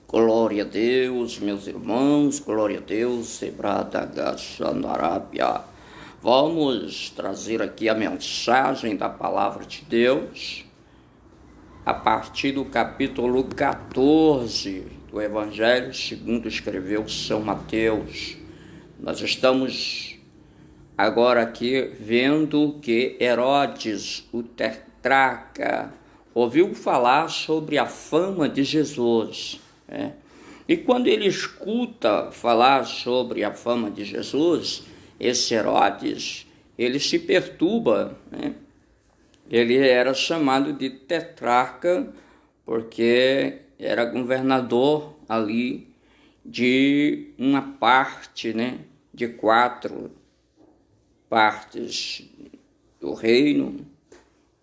Glória a Deus, meus irmãos, glória a Deus, Sebrada Gachandarábia. Vamos trazer aqui a mensagem da Palavra de Deus, a partir do capítulo 14 do Evangelho segundo escreveu São Mateus. Nós estamos agora aqui vendo que Herodes, o tetrarca, ouviu falar sobre a fama de Jesus. E quando ele escuta falar sobre a fama de Jesus, esse Herodes, ele se perturba. Ele era chamado de tetrarca porque era governador ali de uma parte, de 4 partes do reino.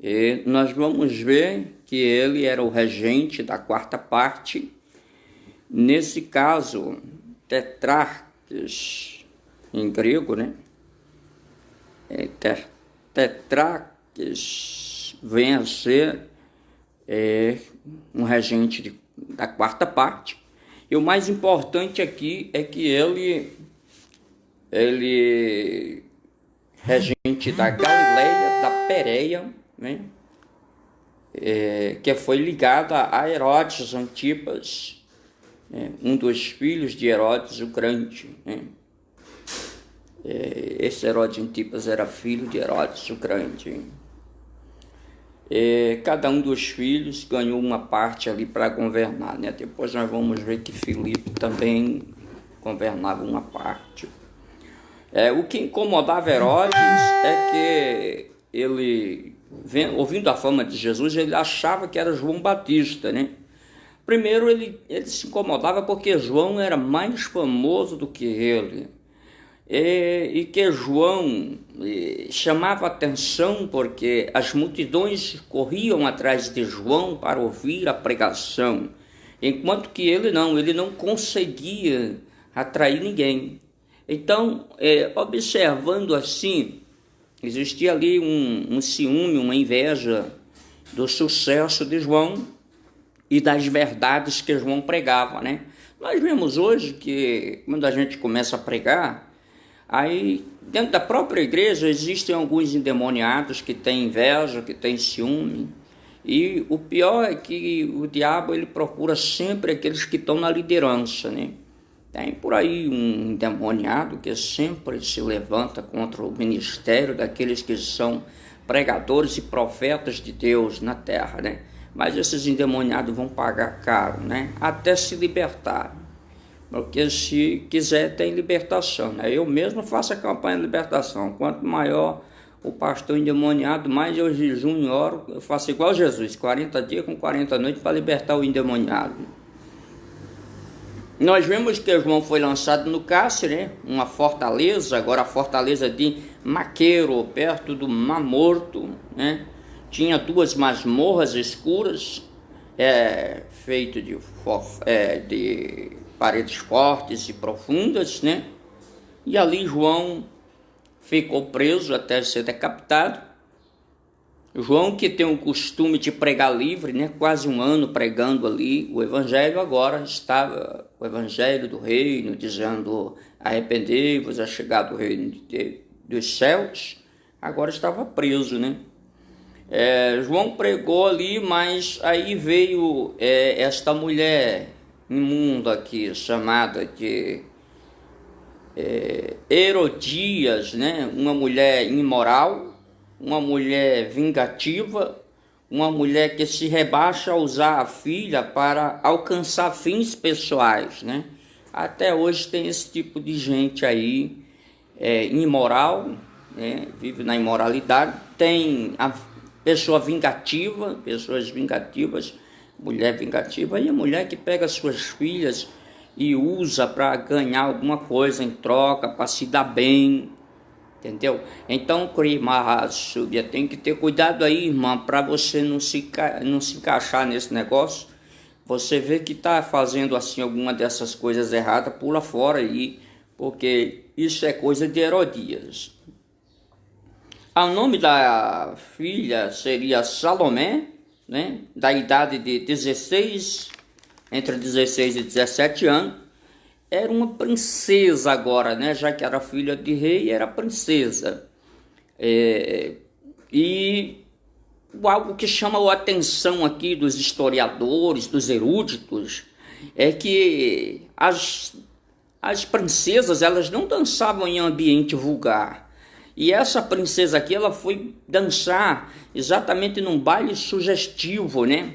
E nós vamos ver que ele era o regente da 4ª parte. Nesse caso, tetrarques, em grego, tetrarques vem a ser um regente da 4ª parte. E o mais importante aqui é que ele regente da Galileia, da Pérea, que foi ligada a Herodes Antipas, um dos filhos de Herodes o Grande. Esse Herodes Antipas era filho de Herodes o Grande. Cada um dos filhos ganhou uma parte ali para governar. Depois nós vamos ver que Filipe também governava uma parte. O que incomodava Herodes é que ele, ouvindo a fama de Jesus, ele achava que era João Batista, Primeiro, ele se incomodava porque João era mais famoso do que ele. E que João chamava atenção porque as multidões corriam atrás de João para ouvir a pregação, enquanto que ele não conseguia atrair ninguém. Então, observando assim, existia ali um ciúme, uma inveja do sucesso de João e das verdades que João pregava, Nós vemos hoje que quando a gente começa a pregar, aí dentro da própria igreja existem alguns endemoniados que têm inveja, que têm ciúme, e o pior é que o diabo ele procura sempre aqueles que estão na liderança, Tem por aí um endemoniado que sempre se levanta contra o ministério daqueles que são pregadores e profetas de Deus na terra, Mas esses endemoniados vão pagar caro, até se libertar. Porque se quiser tem libertação, Eu mesmo faço a campanha de libertação. Quanto maior o pastor endemoniado, mais eu jejum e oro. Eu faço igual Jesus, 40 dias com 40 noites para libertar o endemoniado. Nós vemos que João foi lançado no cárcere, uma fortaleza, agora a fortaleza de Maqueiro, perto do Mar Morto, Tinha 2 masmorras escuras, feito de paredes fortes e profundas, E ali João ficou preso até ser decapitado. João, que tem o costume de pregar livre, quase 1 ano pregando ali o Evangelho, agora estava o Evangelho do Reino, dizendo: arrependei-vos, é chegado o reino dos céus. Agora estava preso, João pregou ali, mas aí veio esta mulher imunda aqui, chamada de Herodias, uma mulher imoral, uma mulher vingativa, uma mulher que se rebaixa a usar a filha para alcançar fins pessoais, Até hoje tem esse tipo de gente aí, imoral, vive na imoralidade. Tem a pessoas vingativas, mulher vingativa, e a mulher que pega suas filhas e usa para ganhar alguma coisa em troca, para se dar bem, entendeu? Então, tem que ter cuidado aí, irmã, para você não se encaixar nesse negócio. Você vê que está fazendo assim alguma dessas coisas erradas, pula fora aí, porque isso é coisa de Herodias. O nome da filha seria Salomé, da idade de 16 entre 16 e 17 anos, era uma princesa agora, né? Já que era filha de rei, era princesa. E algo que chama a atenção aqui dos historiadores, dos eruditos, é que as princesas, elas não dançavam em ambiente vulgar. E essa princesa aqui, ela foi dançar exatamente num baile sugestivo, né?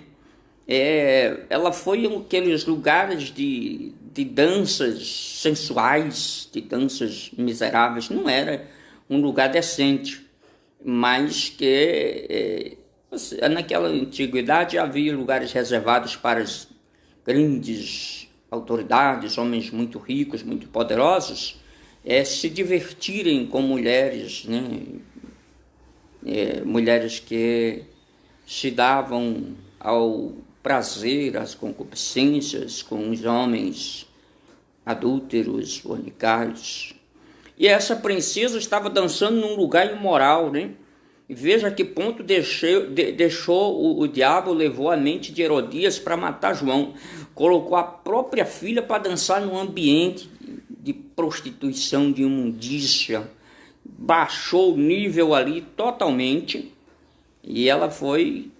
Ela foi em aqueles lugares de danças sensuais, de danças miseráveis. Não era um lugar decente, mas que naquela antiguidade havia lugares reservados para as grandes autoridades, homens muito ricos, muito poderosos, se divertirem com mulheres, né? Mulheres que se davam ao prazer, às concupiscências com os homens adúlteros, fornicários. E essa princesa estava dançando num lugar imoral, né? E veja que ponto deixou o diabo, levou a mente de Herodias para matar João. Colocou a própria filha para dançar num ambiente de prostituição, de imundícia. Baixou o nível ali totalmente. E ela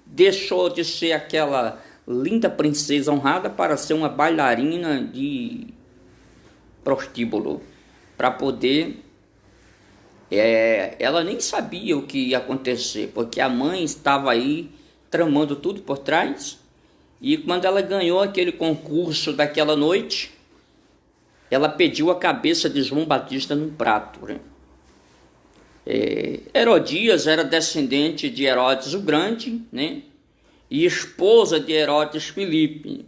deixou de ser aquela linda princesa honrada para ser uma bailarina de prostíbulo. Para poder... ela nem sabia o que ia acontecer, porque a mãe estava aí tramando tudo por trás. E quando ela ganhou aquele concurso daquela noite, ela pediu a cabeça de João Batista num prato, né? Herodias era descendente de Herodes o Grande, né? E esposa de Herodes Filipe.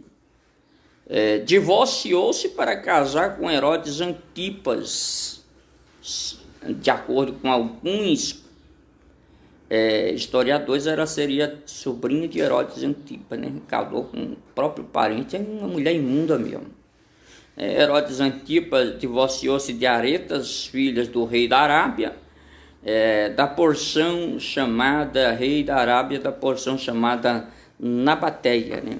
Divorciou-se para casar com Herodes Antipas, de acordo com alguns historiadores, ela seria sobrinha de Herodes Antipas, né? Casou com o próprio parente, é uma mulher imunda mesmo. Herodes Antipas divorciou-se de Aretas, filhas do rei da Arábia, da porção chamada rei da Arábia, da porção chamada Nabateia, né?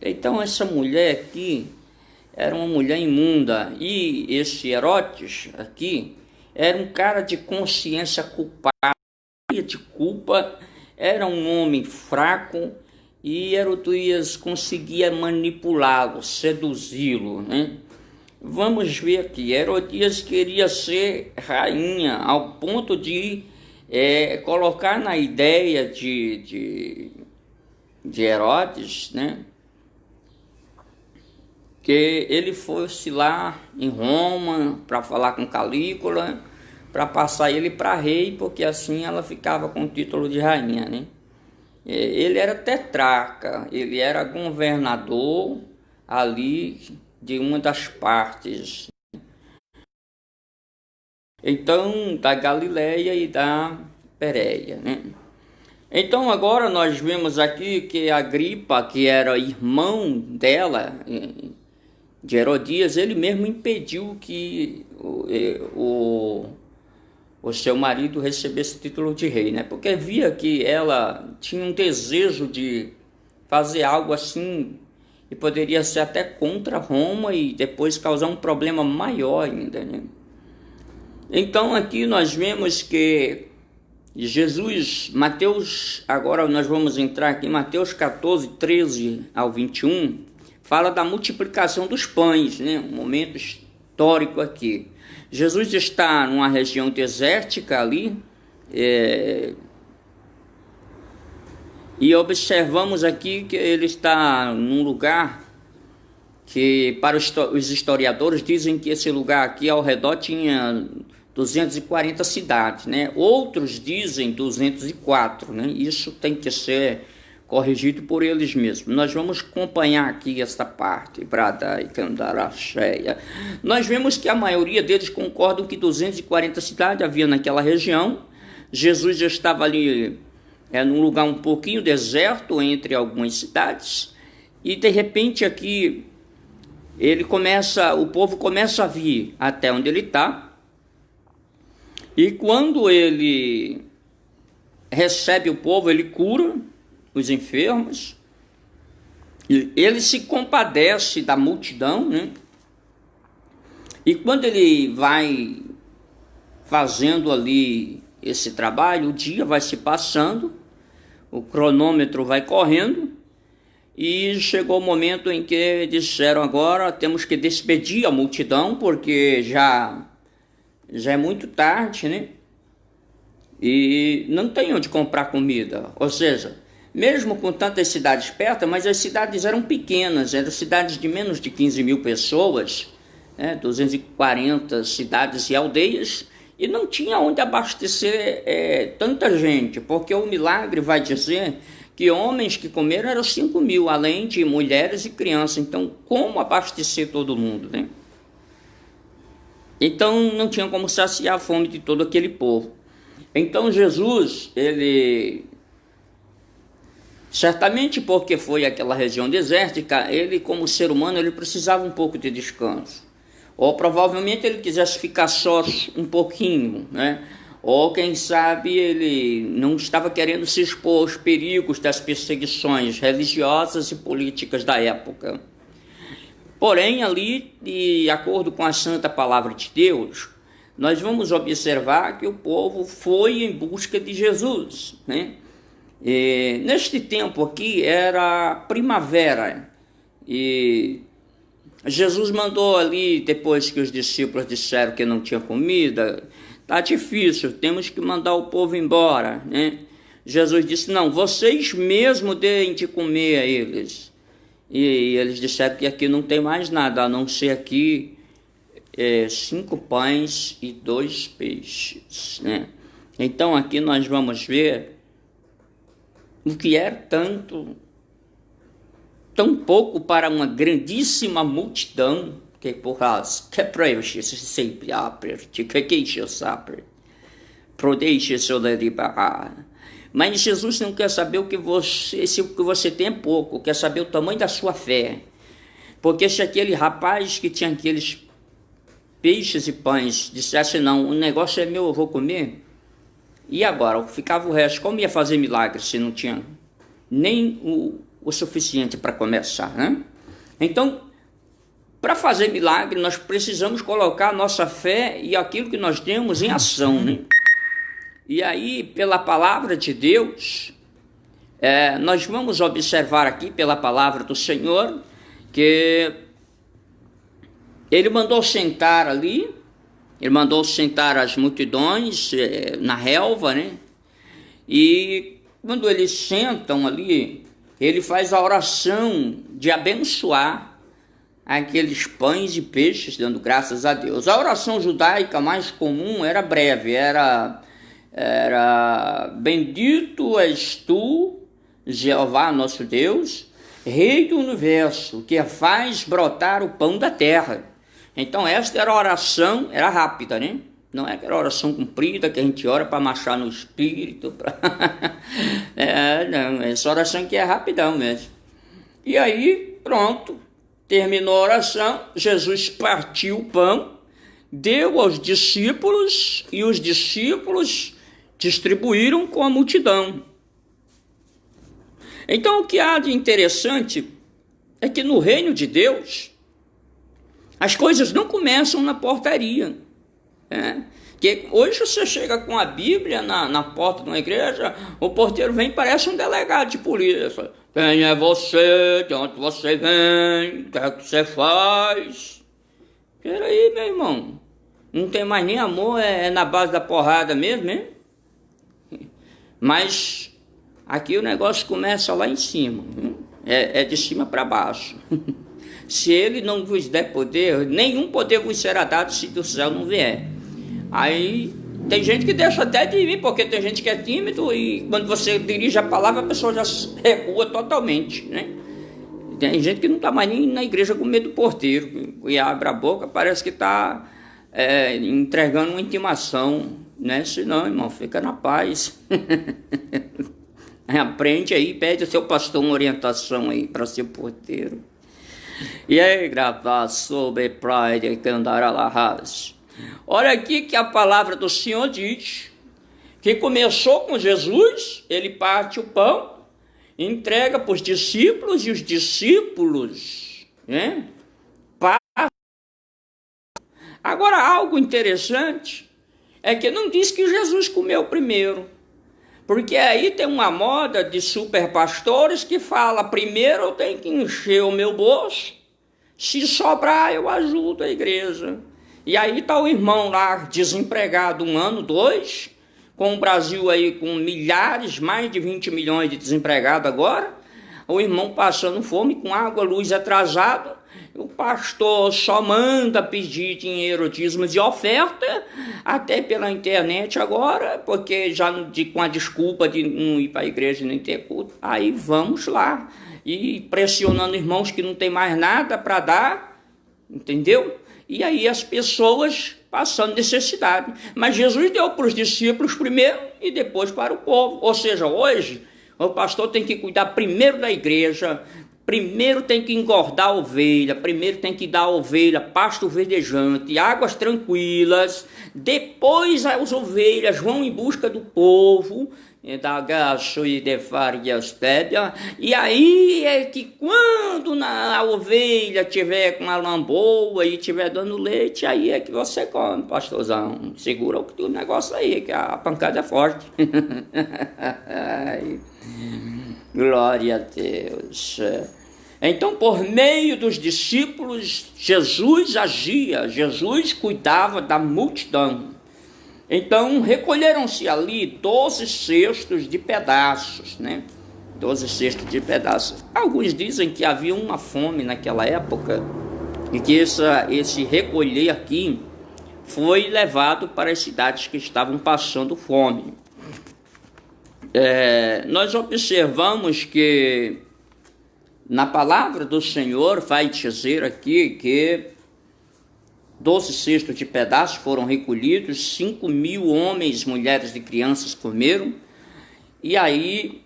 Então essa mulher aqui era uma mulher imunda, e esse Herodes aqui era um cara de consciência culpada, de culpa, era um homem fraco, e Herodias conseguia manipulá-lo, seduzi-lo, né? Vamos ver aqui, Herodias queria ser rainha ao ponto de colocar na ideia de Herodes, né, que ele fosse lá em Roma para falar com Calígula, para passar ele para rei, porque assim ela ficava com o título de rainha, né? Ele era tetrarca, ele era governador ali de uma das partes, então da Galileia e da Pérea, né? Então agora nós vemos aqui que Agripa, que era irmão dela, de Herodias, ele mesmo impediu que o seu marido recebesse título de rei, né? Porque via que ela tinha um desejo de fazer algo assim, e poderia ser até contra Roma e depois causar um problema maior ainda, né? Então aqui nós vemos que Jesus, Mateus, agora nós vamos entrar aqui em Mateus 14, 13 ao 21, fala da multiplicação dos pães, né? Um momento histórico aqui. Jesus está numa região desértica ali, e observamos aqui que ele está num lugar que, para os historiadores, dizem que esse lugar aqui ao redor tinha 240 cidades, né? Outros dizem 204, né? Isso tem que ser corrigido por eles mesmos. Nós vamos acompanhar aqui essa parte, Brada e Candaracheia. Nós vemos que a maioria deles concordam que 240 cidades havia naquela região. Jesus já estava ali num lugar um pouquinho deserto entre algumas cidades, e de repente aqui o povo começa a vir até onde ele está, e quando ele recebe o povo, ele cura os enfermos, Ele se compadece da multidão, né? E quando ele vai fazendo ali esse trabalho, o dia vai se passando, o cronômetro vai correndo, e chegou o momento em que disseram: agora temos que despedir a multidão, porque já é muito tarde, né? E não tem onde comprar comida. Ou seja, mesmo com tantas cidades perto, mas as cidades eram pequenas, eram cidades de menos de 15 mil pessoas, 240 cidades e aldeias, e não tinha onde abastecer tanta gente, porque o milagre vai dizer que homens que comeram eram 5 mil, além de mulheres e crianças. Então, como abastecer todo mundo, né? Então, não tinha como saciar a fome de todo aquele povo. Então, Jesus, ele, certamente porque foi aquela região desértica, ele, como ser humano, ele precisava um pouco de descanso. Ou provavelmente ele quisesse ficar só um pouquinho, né? Ou quem sabe ele não estava querendo se expor aos perigos das perseguições religiosas e políticas da época. Porém, ali, de acordo com a santa palavra de Deus, nós vamos observar que o povo foi em busca de Jesus, né? E neste tempo aqui era primavera, e Jesus mandou ali, depois que os discípulos disseram que não tinha comida: tá difícil, temos que mandar o povo embora, né? Jesus disse: não, vocês mesmo deem de comer a eles. E eles disseram que aqui não tem mais nada, a não ser aqui 5 pães e 2 peixes, né? Então aqui nós vamos ver o que é tão pouco para uma grandíssima multidão, que por causa que preenche sempre aperto, que enche o saber, prodeixe sobre liberar. Mas Jesus não quer saber o que você tem é pouco, quer saber o tamanho da sua fé. Porque se aquele rapaz que tinha aqueles peixes e pães dissesse: não, o negócio é meu, eu vou comer, e agora? Ficava o resto. Como ia fazer milagre se não tinha nem o suficiente para começar, né? Então, para fazer milagre, nós precisamos colocar a nossa fé e aquilo que nós temos em ação, né? E aí, pela palavra de Deus, nós vamos observar aqui, pela palavra do Senhor, que ele mandou sentar ali, ele mandou sentar as multidões na relva, né? E quando eles sentam ali, ele faz a oração de abençoar aqueles pães e peixes, dando graças a Deus. A oração judaica mais comum era breve, era bendito és tu, Jeová nosso Deus, Rei do universo, que faz brotar o pão da terra. Então esta era a oração, era rápida, né? Não é aquela oração comprida que a gente ora para marchar no espírito. Não, essa oração aqui é rapidão mesmo. E aí, pronto, terminou a oração, Jesus partiu o pão, deu aos discípulos, e os discípulos distribuíram com a multidão. Então, o que há de interessante é que no reino de Deus, as coisas não começam na portaria. Que hoje você chega com a Bíblia na porta de uma igreja, o porteiro vem e parece um delegado de polícia. Quem é você? De onde você vem? O que é que você faz? Peraí, meu irmão, não tem mais nem amor, é na base da porrada mesmo, hein? Mas aqui o negócio começa lá em cima, é de cima para baixo. Se ele não vos der poder, nenhum poder vos será dado se do céu não vier. Aí tem gente que deixa até de vir, porque tem gente que é tímido e quando você dirige a palavra, a pessoa já recua totalmente, né? Tem gente que não está mais nem na igreja com medo do porteiro, e abre a boca, parece que está entregando uma intimação, né? Se não, irmão, fica na paz. Aprende aí, pede ao seu pastor uma orientação aí para ser porteiro. E aí, gravar sobre Pride que andará lá ras. Olha aqui que a palavra do Senhor diz que começou com Jesus, ele parte o pão, entrega para os discípulos e os discípulos, né? Agora, algo interessante é que não diz que Jesus comeu primeiro, porque aí tem uma moda de superpastores que fala: primeiro eu tenho que encher o meu bolso, se sobrar eu ajudo a igreja. E aí está o irmão lá desempregado 1 ano, 2, com o Brasil aí com milhares, mais de 20 milhões de desempregados agora, o irmão passando fome, com água, luz atrasado, o pastor só manda pedir dinheiro, dízimo de oferta, até pela internet agora, porque já com a desculpa de não ir para a igreja nem ter culto. Aí vamos lá, e pressionando irmãos que não tem mais nada para dar, entendeu? E aí as pessoas passando necessidade. Mas Jesus deu para os discípulos primeiro e depois para o povo. Ou seja, hoje o pastor tem que cuidar primeiro da igreja, primeiro tem que engordar a ovelha, primeiro tem que dar a ovelha pasto verdejante, águas tranquilas, depois as ovelhas vão em busca do povo, e aí é que quando a ovelha tiver com a lã boa e tiver dando leite, aí é que você come, pastorzão. Segura o negócio aí, que a pancada é forte. Glória a Deus. Então, por meio dos discípulos, Jesus agia, Jesus cuidava da multidão. Então, recolheram-se ali 12 cestos de pedaços, né? 12 cestos de pedaços. Alguns dizem que havia uma fome naquela época e que esse recolher aqui foi levado para as cidades que estavam passando fome. Nós observamos que na palavra do Senhor vai dizer aqui que 12 cestos de pedaços foram recolhidos, 5.000 homens, mulheres e crianças comeram, e aí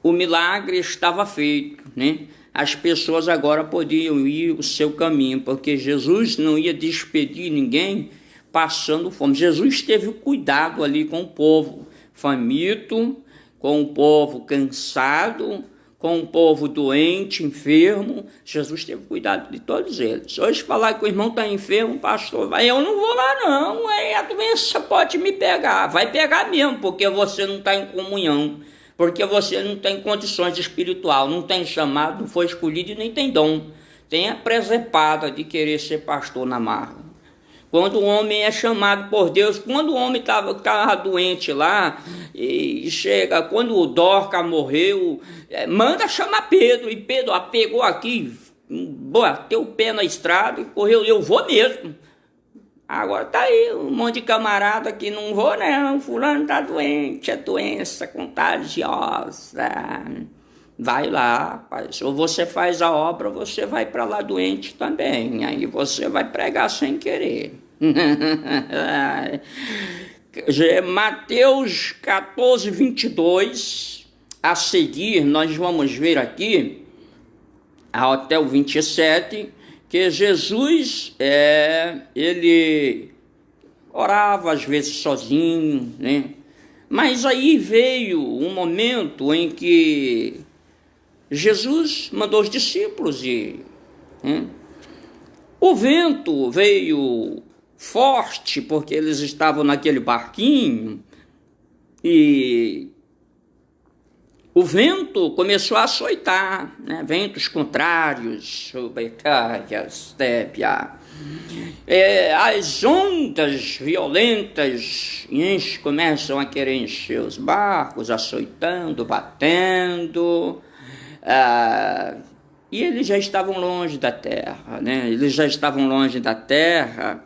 o milagre estava feito, né? As pessoas agora podiam ir o seu caminho, porque Jesus não ia despedir ninguém passando fome. Jesus teve cuidado ali com o povo faminto, com o povo cansado, com o povo doente, enfermo. Jesus teve cuidado de todos eles. Hoje falar que o irmão está enfermo, pastor, eu não vou lá não, aí a doença pode me pegar. Vai pegar mesmo, porque você não está em comunhão, porque você não tem condições espiritual, não tem chamado, não foi escolhido e nem tem dom. Tem a presepada de querer ser pastor na marra. Quando o homem é chamado por Deus, quando o homem estava doente lá, e chega, quando o Dorca morreu, manda chamar Pedro, e Pedro pegou aqui, bateu o pé na estrada e correu, eu vou mesmo. Agora tá aí um monte de camarada que não vou não, fulano tá doente, é doença contagiosa. Vai lá, rapaz, ou você faz a obra, ou você vai para lá doente também, aí você vai pregar sem querer. Mateus 14, 22, a seguir nós vamos ver aqui, até o 27, que Jesus, ele orava às vezes sozinho, né? Mas aí veio um momento em que Jesus mandou os discípulos ir. O vento veio forte, porque eles estavam naquele barquinho, e o vento começou a açoitar, né? Ventos contrários, as ondas violentas começam a querer encher os barcos, açoitando, batendo, e eles já estavam longe da terra, né? Eles já estavam longe da terra,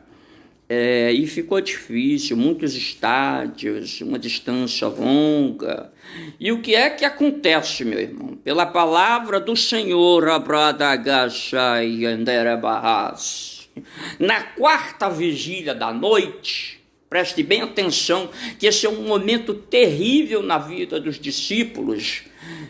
e ficou difícil, muitos estádios, uma distância longa. E o que é que acontece, meu irmão? Pela palavra do Senhor, na quarta vigília da noite, preste bem atenção, que esse é um momento terrível na vida dos discípulos.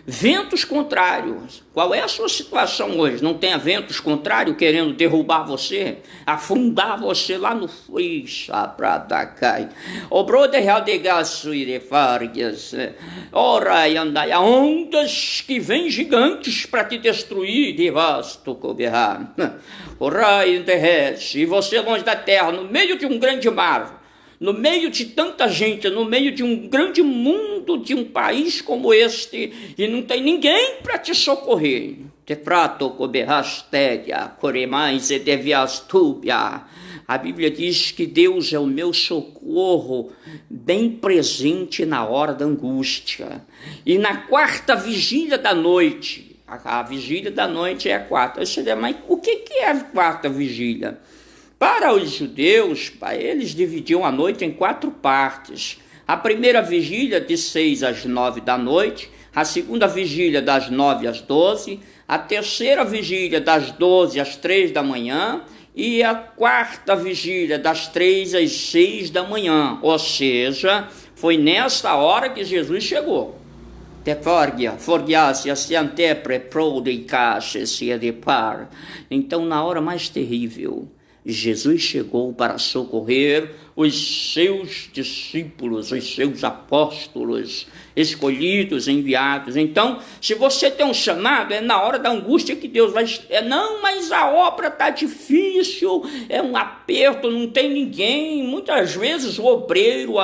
Ventos contrários. Qual é a sua situação hoje? Não tem ventos contrários querendo derrubar você? Afundar você lá no frixa pra Dakai. O brother real de gasto e de fargas. Ora e andai. Ondas que vêm gigantes para te destruir. De vasto coberrar. Ora e derrete. E você longe da terra, no meio de um grande mar. No meio de tanta gente, no meio de um grande mundo, de um país como este, e não tem ninguém para te socorrer. Te prato coberrastéria, coremais e deviastúbia. A Bíblia diz que Deus é o meu socorro, bem presente na hora da angústia. E na quarta vigília da noite, a vigília da noite é a quarta. Mas o que é a quarta vigília? Para os judeus, eles dividiam a noite em 4 partes. A primeira vigília de 6 às 9 da noite, a segunda vigília das 9 às 12, a terceira vigília das 12 às 3 da manhã e a quarta vigília das 3 às 6 da manhã. Ou seja, foi nessa hora que Jesus chegou. Então, na hora mais terrível, Jesus chegou para socorrer os seus discípulos, os seus apóstolos, escolhidos, enviados. Então, se você tem um chamado, é na hora da angústia que Deus vai... Não, mas a obra está difícil, é um aperto, não tem ninguém. Muitas vezes o obreiro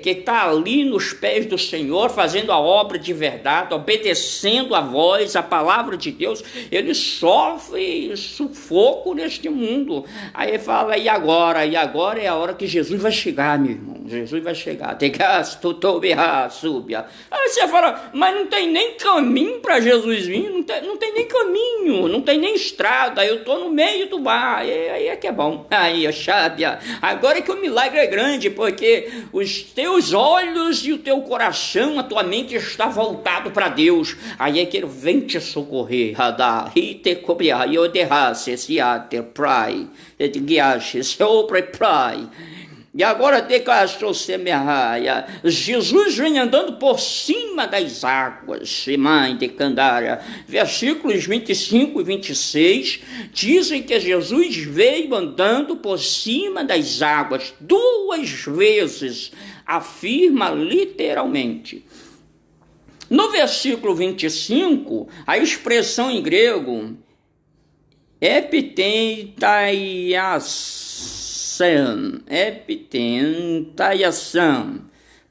que está ali nos pés do Senhor, fazendo a obra de verdade, obedecendo a voz, a palavra de Deus, ele sofre sufoco neste mundo. Aí ele fala, e agora? E agora é a hora que Jesus vai chegar, meu irmão. Jesus vai chegar. Aí você fala, mas não tem nem caminho para Jesus vir, não tem nem caminho, não tem nem estrada, eu estou no meio do mar. Aí é que é bom. Aí, Xábia, agora é que o milagre é grande, porque os teus olhos e o teu coração, a tua mente está voltado para Deus. Aí é que ele vem te socorrer. E agora Jesus vem andando por cima das águas. Versículos 25 e 26 dizem que Jesus veio andando por cima das águas 2 vezes, afirma literalmente. No versículo 25, a expressão em grego epitentaiação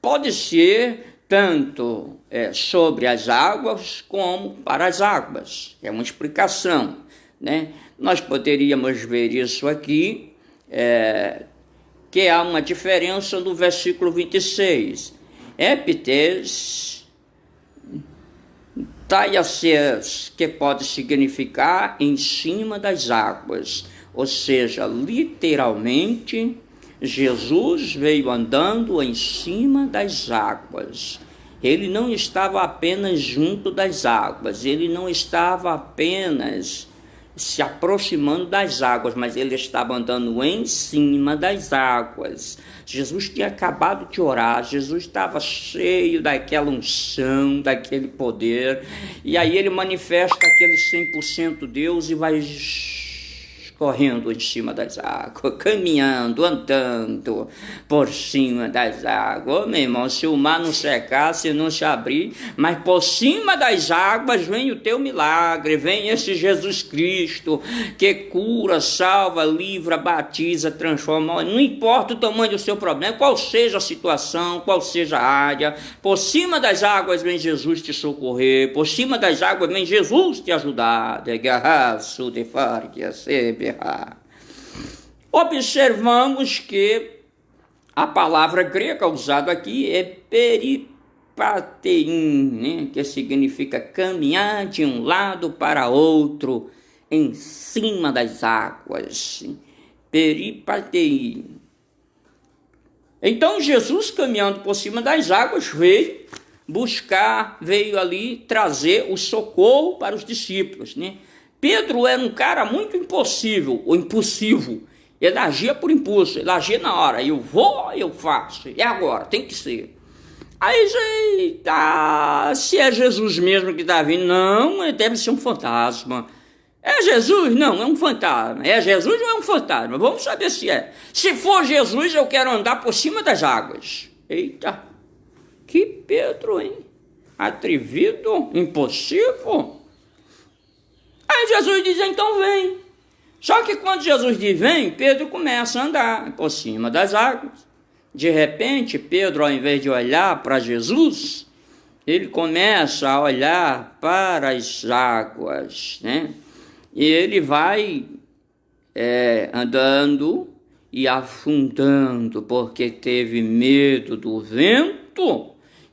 pode ser tanto sobre as águas como para as águas. É uma explicação, né? Nós poderíamos ver isso aqui, que há uma diferença no versículo 26. Taiaces, que pode significar em cima das águas, ou seja, literalmente, Jesus veio andando em cima das águas. Ele não estava apenas junto das águas, ele não estava apenas se aproximando das águas, mas ele estava andando em cima das águas. Jesus tinha acabado de orar, Jesus estava cheio daquela unção, daquele poder, e aí ele manifesta aquele 100% Deus e vai correndo em cima das águas, caminhando, andando por cima das águas. Meu irmão, se o mar não secar, se não se abrir, mas por cima das águas vem o teu milagre, vem esse Jesus Cristo que cura, salva, livra, batiza, transforma. Não importa o tamanho do seu problema, qual seja a situação, qual seja a área, por cima das águas vem Jesus te socorrer, por cima das águas vem Jesus te ajudar. Observamos que a palavra grega usada aqui é peripatein, né? Que significa caminhar de um lado para outro em cima das águas. Peripatein. Então Jesus, caminhando por cima das águas, veio ali trazer o socorro para os discípulos, né? Pedro era um cara muito impulsivo. Ele agia por impulso, ele agia na hora. Eu vou, eu faço. É agora, tem que ser. Aí, eita, se é Jesus mesmo que está vindo, não, deve ser um fantasma. É Jesus? Não, é um fantasma. É Jesus ou é um fantasma? Vamos saber se é. Se for Jesus, eu quero andar por cima das águas. Eita, que Pedro, hein? Atrevido, impossível. Aí Jesus diz, então vem. Só que quando Jesus diz vem, Pedro começa a andar por cima das águas. De repente, Pedro, ao invés de olhar para Jesus, ele começa a olhar para as águas, né? E ele vai andando e afundando, porque teve medo do vento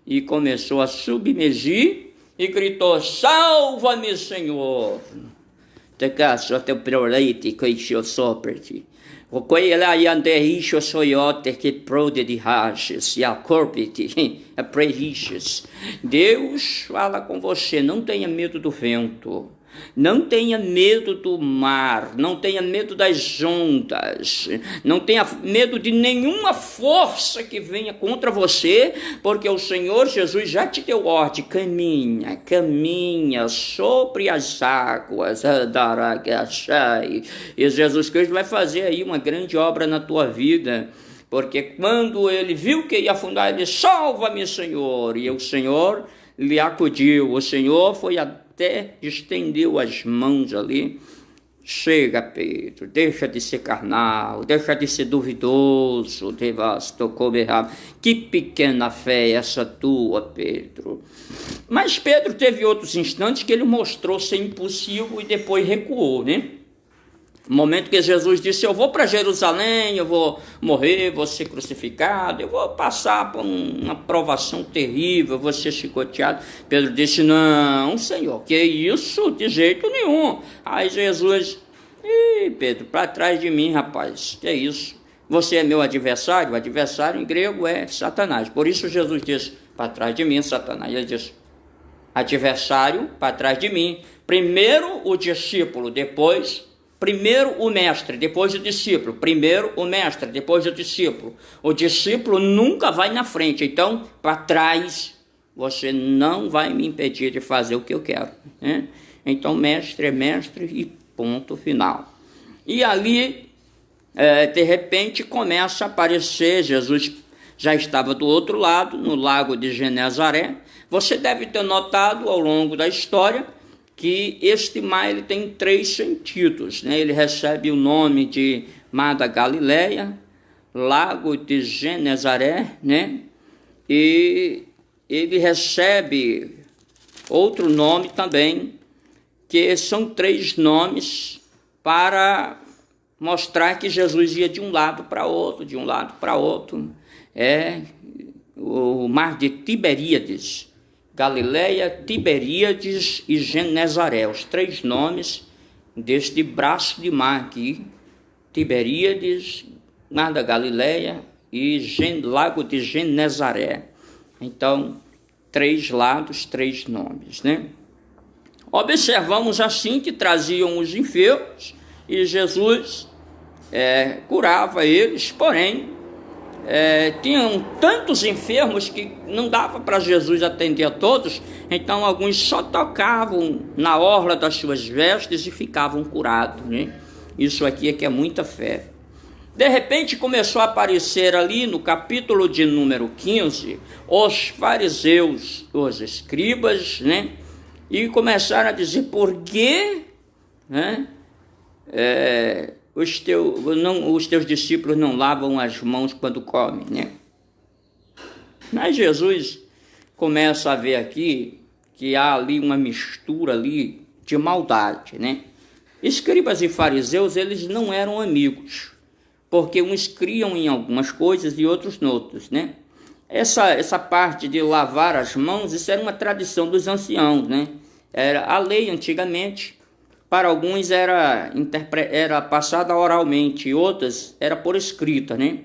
e começou a submergir e gritou, salva-me, Senhor! Te caso teu proleite que eu soperte. O que ela yanderisho soiote que prode de raches e a corpite a preriches. Deus fala com você, não tenha medo do vento. Não tenha medo do mar, não tenha medo das ondas, não tenha medo de nenhuma força que venha contra você, porque o Senhor Jesus já te deu ordem, caminha, caminha sobre as águas, e Jesus Cristo vai fazer aí uma grande obra na tua vida, porque quando ele viu que ia afundar, ele salva-me, Senhor, e o Senhor lhe acudiu, o Senhor foi até estendeu as mãos ali. Chega, Pedro, deixa de ser carnal, deixa de ser duvidoso, que pequena fé é essa tua, Pedro. Mas Pedro teve outros instantes que ele mostrou ser impossível e depois recuou, né? No momento que Jesus disse, eu vou para Jerusalém, eu vou morrer, vou ser crucificado, eu vou passar por uma provação terrível, vou ser chicoteado. Pedro disse, não, Senhor, que isso? De jeito nenhum. Aí Jesus, Pedro, para trás de mim, rapaz, que isso? Você é meu adversário? O adversário em grego é Satanás. Por isso Jesus disse, para trás de mim, Satanás. Ele disse, adversário, para trás de mim. Primeiro o discípulo, primeiro o mestre, depois o discípulo. Primeiro o mestre, depois o discípulo. O discípulo nunca vai na frente. Então, para trás, você não vai me impedir de fazer o que eu quero, né? Então, mestre é mestre e ponto final. E ali, de repente, começa a aparecer. Jesus já estava do outro lado, no lago de Genezaré. Você deve ter notado ao longo da história que este mar ele tem 3 sentidos, né? Ele recebe o nome de Mar da Galileia, Lago de Genezaré, né? E ele recebe outro nome também, que são 3 nomes para mostrar que Jesus ia de um lado para outro, de um lado para outro. É o Mar de Tiberíades, Galileia, Tiberíades e Genezaré, os 3 nomes deste braço de mar aqui, Tiberíades, Mar da Galileia e Lago de Genezaré. Então, 3 lados, 3 nomes, né? Observamos assim que traziam os enfermos e Jesus curava eles, porém, tinham tantos enfermos que não dava para Jesus atender a todos, então alguns só tocavam na orla das suas vestes e ficavam curados, né? Isso aqui é que é muita fé. De repente começou a aparecer ali no capítulo de número 15, os fariseus, os escribas, né? E começaram a dizer, por que, né? Os teus discípulos não lavam as mãos quando comem, né? Mas Jesus começa a ver aqui que há ali uma mistura ali de maldade, né? Escribas e fariseus, eles não eram amigos, porque uns criam em algumas coisas e outros noutros, né? Essa parte de lavar as mãos, isso era uma tradição dos anciãos, né? Era a lei antigamente. Para alguns era passada oralmente, outras era por escrita, né?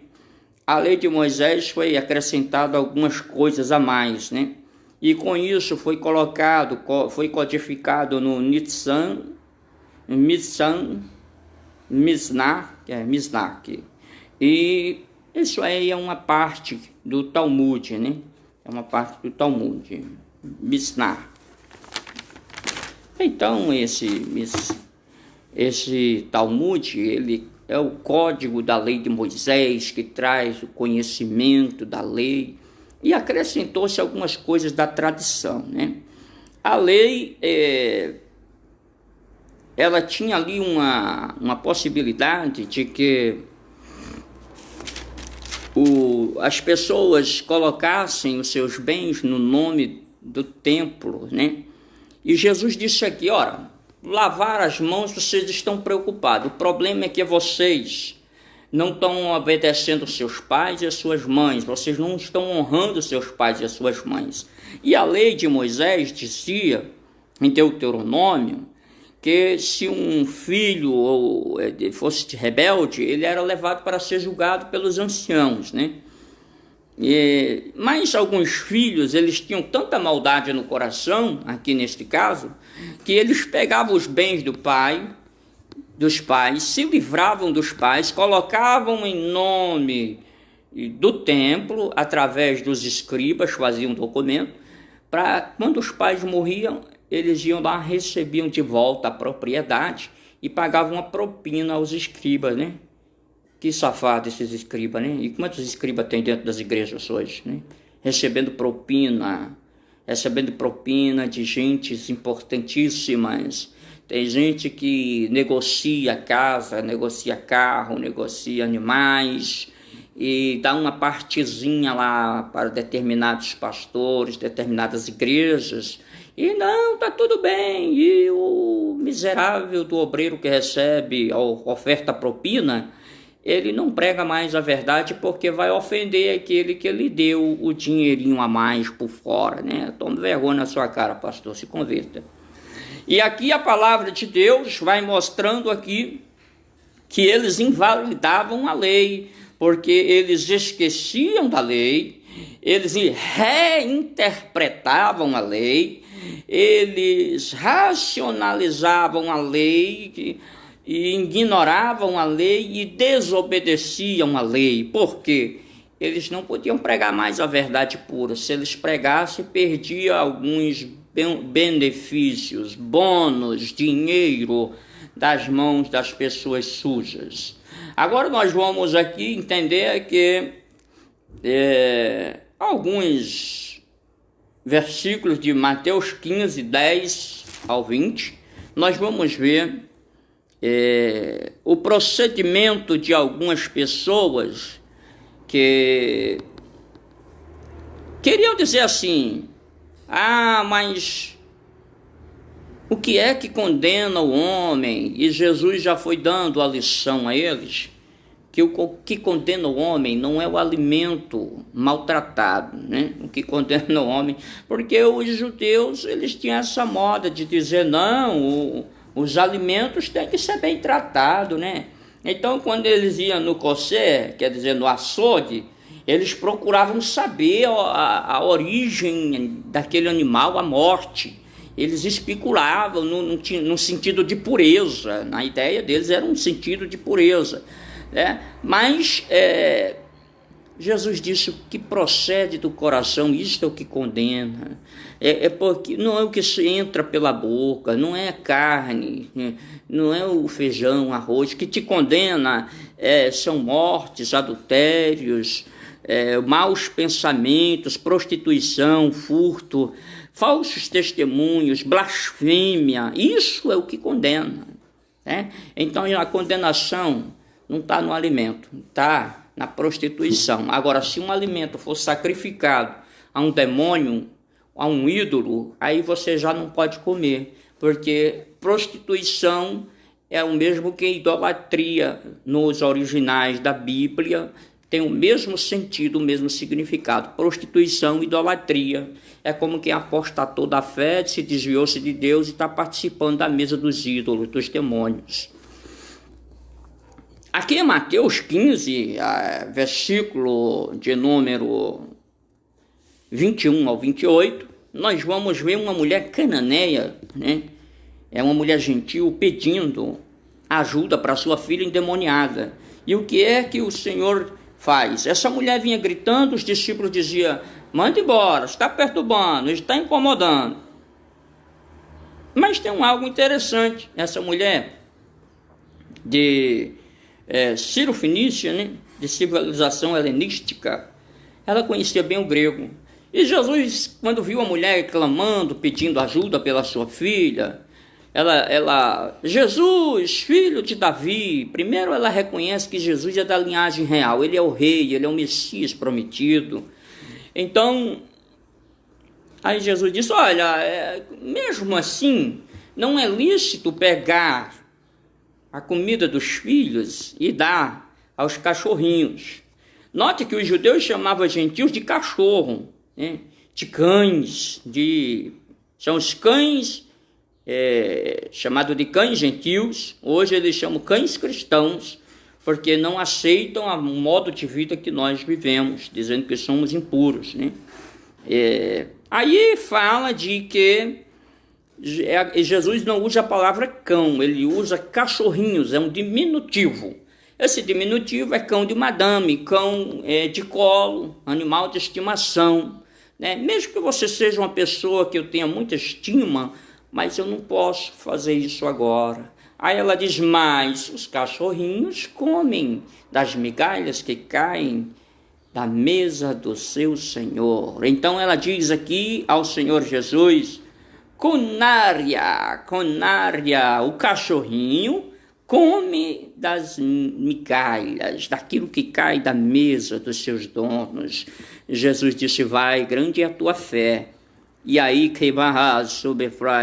A lei de Moisés foi acrescentada algumas coisas a mais, né? E com isso foi codificado no Mishnah, e isso aí é uma parte do Talmud, né? É uma parte do Talmud, Mishnah. Então, esse Talmud, ele é o código da lei de Moisés, que traz o conhecimento da lei, e acrescentou-se algumas coisas da tradição, né? A lei, ela tinha ali uma possibilidade de que as pessoas colocassem os seus bens no nome do templo, né? E Jesus disse aqui, ora, lavar as mãos vocês estão preocupados, o problema é que vocês não estão obedecendo seus pais e as suas mães, vocês não estão honrando seus pais e as suas mães. E a lei de Moisés dizia, em Deuteronômio, que se um filho fosse rebelde, ele era levado para ser julgado pelos anciãos, né? Mas alguns filhos, eles tinham tanta maldade no coração, aqui neste caso, que eles pegavam os bens dos pais, se livravam dos pais, colocavam em nome do templo, através dos escribas, faziam um documento, para quando os pais morriam, eles iam lá, recebiam de volta a propriedade e pagavam uma propina aos escribas, né? Que safado esses escribas, né? E quantos escribas tem dentro das igrejas hoje, né? Recebendo propina de gentes importantíssimas. Tem gente que negocia casa, negocia carro, negocia animais e dá uma partezinha lá para determinados pastores, determinadas igrejas. E não, tá tudo bem. E o miserável do obreiro que recebe a oferta propina, ele não prega mais a verdade porque vai ofender aquele que lhe deu o dinheirinho a mais por fora, né? Tome vergonha na sua cara, pastor, se converta. E aqui a palavra de Deus vai mostrando aqui que eles invalidavam a lei, porque eles esqueciam da lei, eles reinterpretavam a lei, eles racionalizavam a lei e ignoravam a lei e desobedeciam a lei. Por quê? Eles não podiam pregar mais a verdade pura. Se eles pregassem, perdia alguns benefícios, bônus, dinheiro das mãos das pessoas sujas. Agora nós vamos aqui entender que alguns versículos de Mateus 15, 10 ao 20, nós vamos ver o procedimento de algumas pessoas que queriam dizer assim: mas o que é que condena o homem? E Jesus já foi dando a lição a eles, que o que condena o homem não é o alimento maltratado, né? O que condena o homem, porque os judeus, eles tinham essa moda de dizer, não, os alimentos têm que ser bem tratados, né? Então, quando eles iam no kosher, quer dizer, no açougue, eles procuravam saber a origem daquele animal, a morte. Eles especulavam no sentido de pureza. Na ideia deles era um sentido de pureza, né? Mas Jesus disse: o que procede do coração, isto é o que condena. Porque não é o que entra pela boca, não é a carne, não é o feijão, arroz. Que te condena são mortes, adultérios, maus pensamentos, prostituição, furto, falsos testemunhos, blasfêmia. Isso é o que condena, né? Então a condenação não está no alimento, está na prostituição. Agora, se um alimento for sacrificado a um demônio, a um ídolo, aí você já não pode comer, porque prostituição é o mesmo que idolatria. Nos originais da Bíblia tem o mesmo sentido, o mesmo significado. Prostituição, idolatria. É como quem apostatou da fé, se desviou-se de Deus e está participando da mesa dos ídolos, dos demônios. Aqui em Mateus 15, versículo de número 21 ao 28, nós vamos ver uma mulher cananeia, né? É uma mulher gentil pedindo ajuda para sua filha endemoniada. E o que é que o Senhor faz. Essa mulher vinha gritando, os discípulos diziam: manda embora, está perturbando, está incomodando. Mas tem algo interessante, essa mulher de Ciro-Fenícia, né, de civilização helenística, ela conhecia bem o grego. E Jesus, quando viu a mulher clamando, pedindo ajuda pela sua filha, Jesus, filho de Davi, primeiro ela reconhece que Jesus é da linhagem real, ele é o rei, ele é o Messias prometido. Então, aí Jesus disse: olha, mesmo assim, não é lícito pegar a comida dos filhos e dar aos cachorrinhos. Note que os judeus chamavam gentios de cachorro, né? De cães, são os cães, chamado de cães gentios. Hoje eles chamam cães cristãos, porque não aceitam o modo de vida que nós vivemos, dizendo que somos impuros, né? Aí fala de que Jesus não usa a palavra cão, ele usa cachorrinhos, é um diminutivo. Esse diminutivo é cão de madame, cão de colo, animal de estimação, né? Mesmo que você seja uma pessoa que eu tenha muita estima, mas eu não posso fazer isso agora. Aí ela diz: mas os cachorrinhos comem das migalhas que caem da mesa do seu Senhor. Então ela diz aqui ao Senhor Jesus: conária, o cachorrinho come das migalhas, daquilo que cai da mesa dos seus donos. Jesus disse: vai, grande é a tua fé. E aí, que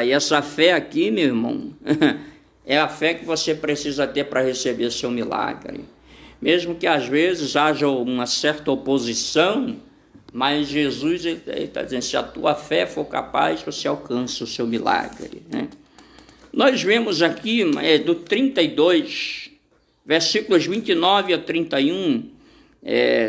essa fé aqui, meu irmão, é a fé que você precisa ter para receber seu milagre. Mesmo que às vezes haja uma certa oposição, mas Jesus está dizendo: se a tua fé for capaz, você alcança o seu milagre, né? Nós vemos aqui do 32, versículos 29 a 31,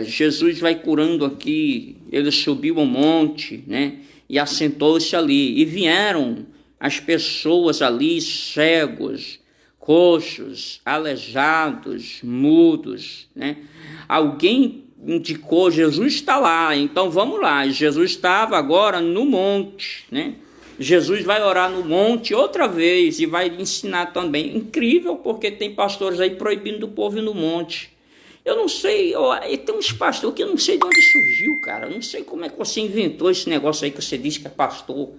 Jesus vai curando aqui. Ele subiu ao monte, né, e assentou-se ali, e vieram as pessoas ali, cegos, coxos, aleijados, mudos, né? Alguém indicou: Jesus está lá, então vamos lá. Jesus estava agora no monte, né? Jesus vai orar no monte outra vez e vai ensinar também. Incrível, porque tem pastores aí proibindo o povo ir no monte. Eu não sei, tem uns pastores que eu não sei de onde surgiu, cara. Eu não sei como é que você inventou esse negócio aí que você diz que é pastor.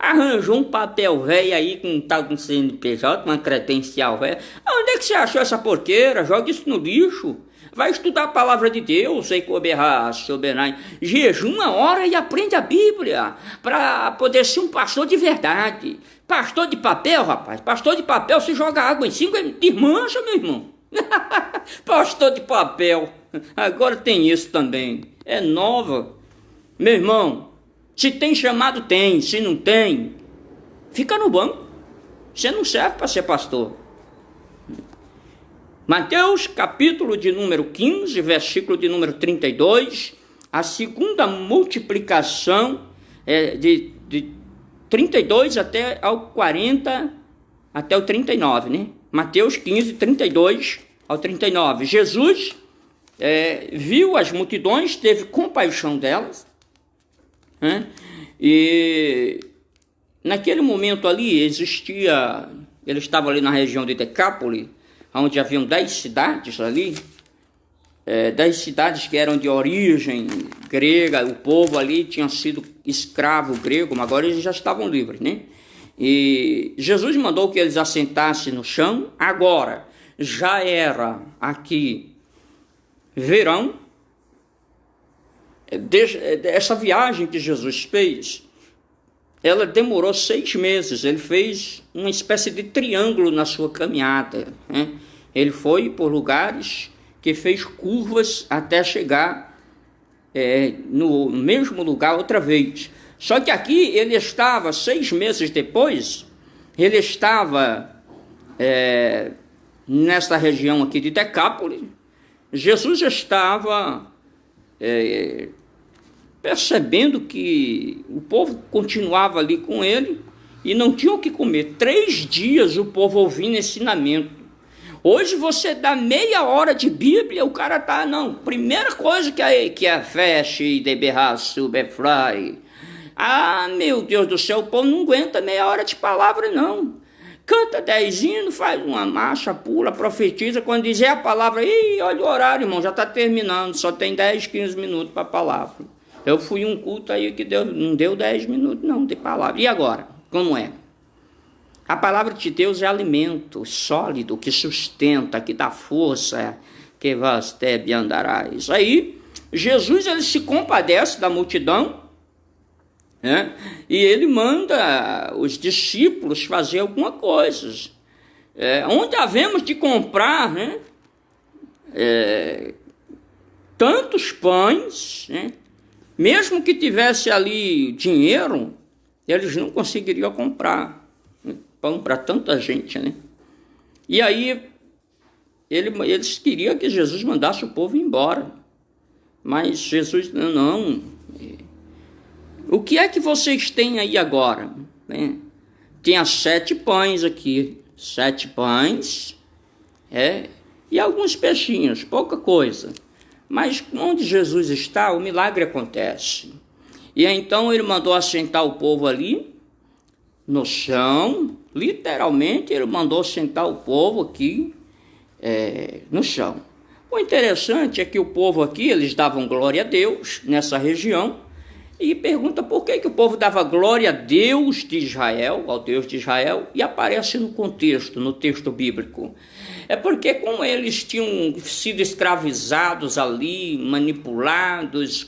Arranjou um papel velho aí com tal com CNPJ, uma credencial velha. Onde é que você achou essa porqueira? Joga isso no lixo. Vai estudar a palavra de Deus, jejuma, ora e aprende a Bíblia, para poder ser um pastor de verdade. Pastor de papel, rapaz, pastor de papel, se joga água em cima, desmancha, meu irmão. Pastor de papel, agora tem isso também, é nova. Meu irmão, se tem chamado, tem, se não tem, fica no banco, você não serve para ser pastor. Mateus, capítulo de número 15, versículo de número 32, a segunda multiplicação de 32 até ao 40, até o 39, né? Mateus 15, 32 ao 39. Jesus viu as multidões, teve compaixão delas, né? E naquele momento ali ele estava ali na região de Decápolis, onde haviam 10 cidades ali, 10 cidades que eram de origem grega. O povo ali tinha sido escravo grego, mas agora eles já estavam livres, né? E Jesus mandou que eles assentassem no chão. Agora, já era aqui verão. Essa viagem que Jesus fez, ela demorou 6 meses. Ele fez uma espécie de triângulo na sua caminhada, né? Ele foi por lugares que fez curvas até chegar no mesmo lugar outra vez. Só que aqui ele estava, 6 meses depois, ele estava nessa região aqui de Decápolis. Jesus estava percebendo que o povo continuava ali com ele e não tinha o que comer. 3 dias o povo ouvindo ensinamento. Hoje você dá meia hora de Bíblia, o cara tá, não, primeira coisa que é feche e de berrar subefly. Ah, meu Deus do céu, o povo não aguenta meia hora de palavra, não. Canta 10 hinos, faz uma marcha, pula, profetiza, quando dizer a palavra, ih, olha o horário, irmão, já está terminando, só tem 10, 15 minutos para a palavra. Eu fui um culto aí que não deu 10 minutos não de palavra. E agora, como é? A palavra de Deus é alimento sólido, que sustenta, que dá força, que vaste andarás. Aí, Jesus, ele se compadece da multidão, né? E ele manda os discípulos fazer alguma coisa. Onde havemos de comprar, né? Tantos pães, né? Mesmo que tivesse ali dinheiro, eles não conseguiriam comprar pão para tanta gente, né? E aí eles queriam que Jesus mandasse o povo embora, mas Jesus não. O que é que vocês têm aí agora? Tinha 7 pães aqui, 7 pães, e alguns peixinhos, pouca coisa. Mas onde Jesus está, o milagre acontece. E então ele mandou assentar o povo ali, no chão, literalmente ele mandou sentar o povo aqui, no chão. O interessante é que o povo aqui, eles davam glória a Deus nessa região, e pergunta por que o povo dava glória a Deus de Israel, ao Deus de Israel, e aparece no contexto, no texto bíblico. É porque como eles tinham sido escravizados ali, manipulados,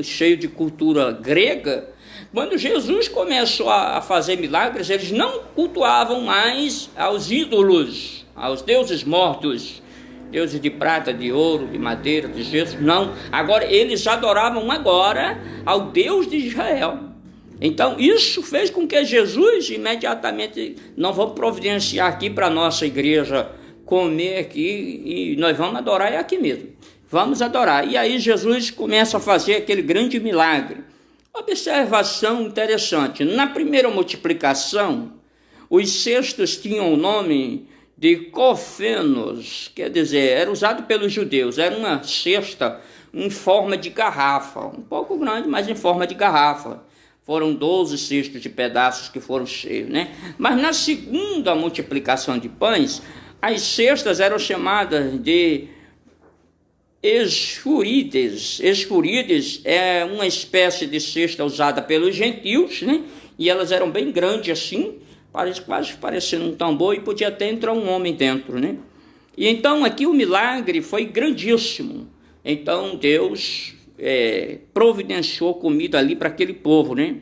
cheio de cultura grega, quando Jesus começou a fazer milagres, eles não cultuavam mais aos ídolos, aos deuses mortos, deuses de prata, de ouro, de madeira, de gesso, não. Agora, eles adoravam agora ao Deus de Israel. Então, isso fez com que Jesus imediatamente, não vamos providenciar aqui para a nossa igreja comer aqui, e nós vamos adorar aqui mesmo. Vamos adorar. E aí Jesus começa a fazer aquele grande milagre. Observação interessante. Na primeira multiplicação, os cestos tinham o nome de cofenos, quer dizer, era usado pelos judeus, era uma cesta em forma de garrafa, um pouco grande, mas em forma de garrafa. Foram 12 cestos de pedaços que foram cheios, né? Mas na segunda multiplicação de pães, as cestas eram chamadas de esfurides. Esfurides é uma espécie de cesta usada pelos gentios, né? E elas eram bem grandes assim, quase parecendo um tambor, e podia até entrar um homem dentro, né? E então aqui o milagre foi grandíssimo. Então Deus providenciou comida ali para aquele povo, né?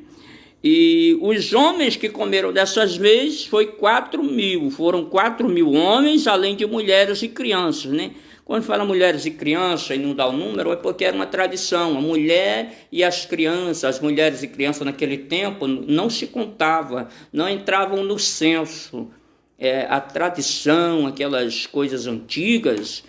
E os homens que comeram dessas vezes foram 4.000 homens, além de mulheres e crianças, né? Quando fala mulheres e crianças e não dá o número, é porque era uma tradição. A mulher e as crianças, as mulheres e crianças naquele tempo não se contava, não entravam no censo. A tradição, aquelas coisas antigas,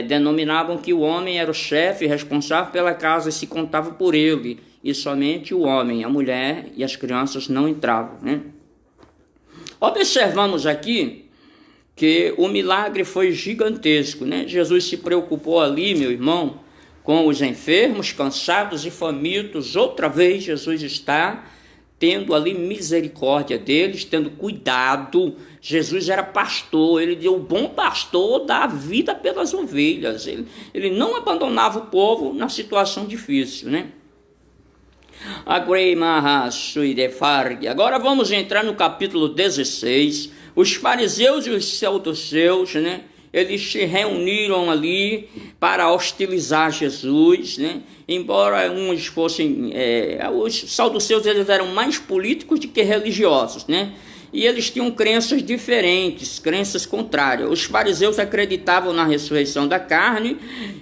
denominavam que o homem era o chefe responsável pela casa e se contava por ele. E somente o homem, a mulher e as crianças não entravam, né? Observamos aqui que o milagre foi gigantesco, né? Jesus se preocupou ali, meu irmão, com os enfermos, cansados e famintos. Outra vez Jesus está tendo ali misericórdia deles, tendo cuidado. Jesus era pastor, ele deu o bom pastor da vida pelas ovelhas. Ele não abandonava o povo na situação difícil, né? Agora vamos entrar no capítulo 16. Os fariseus e os saduceus, né? Eles se reuniram ali para hostilizar Jesus, né? Embora uns fossem... os saduceus, eles eram mais políticos do que religiosos, né? E eles tinham crenças diferentes, crenças contrárias. Os fariseus acreditavam na ressurreição da carne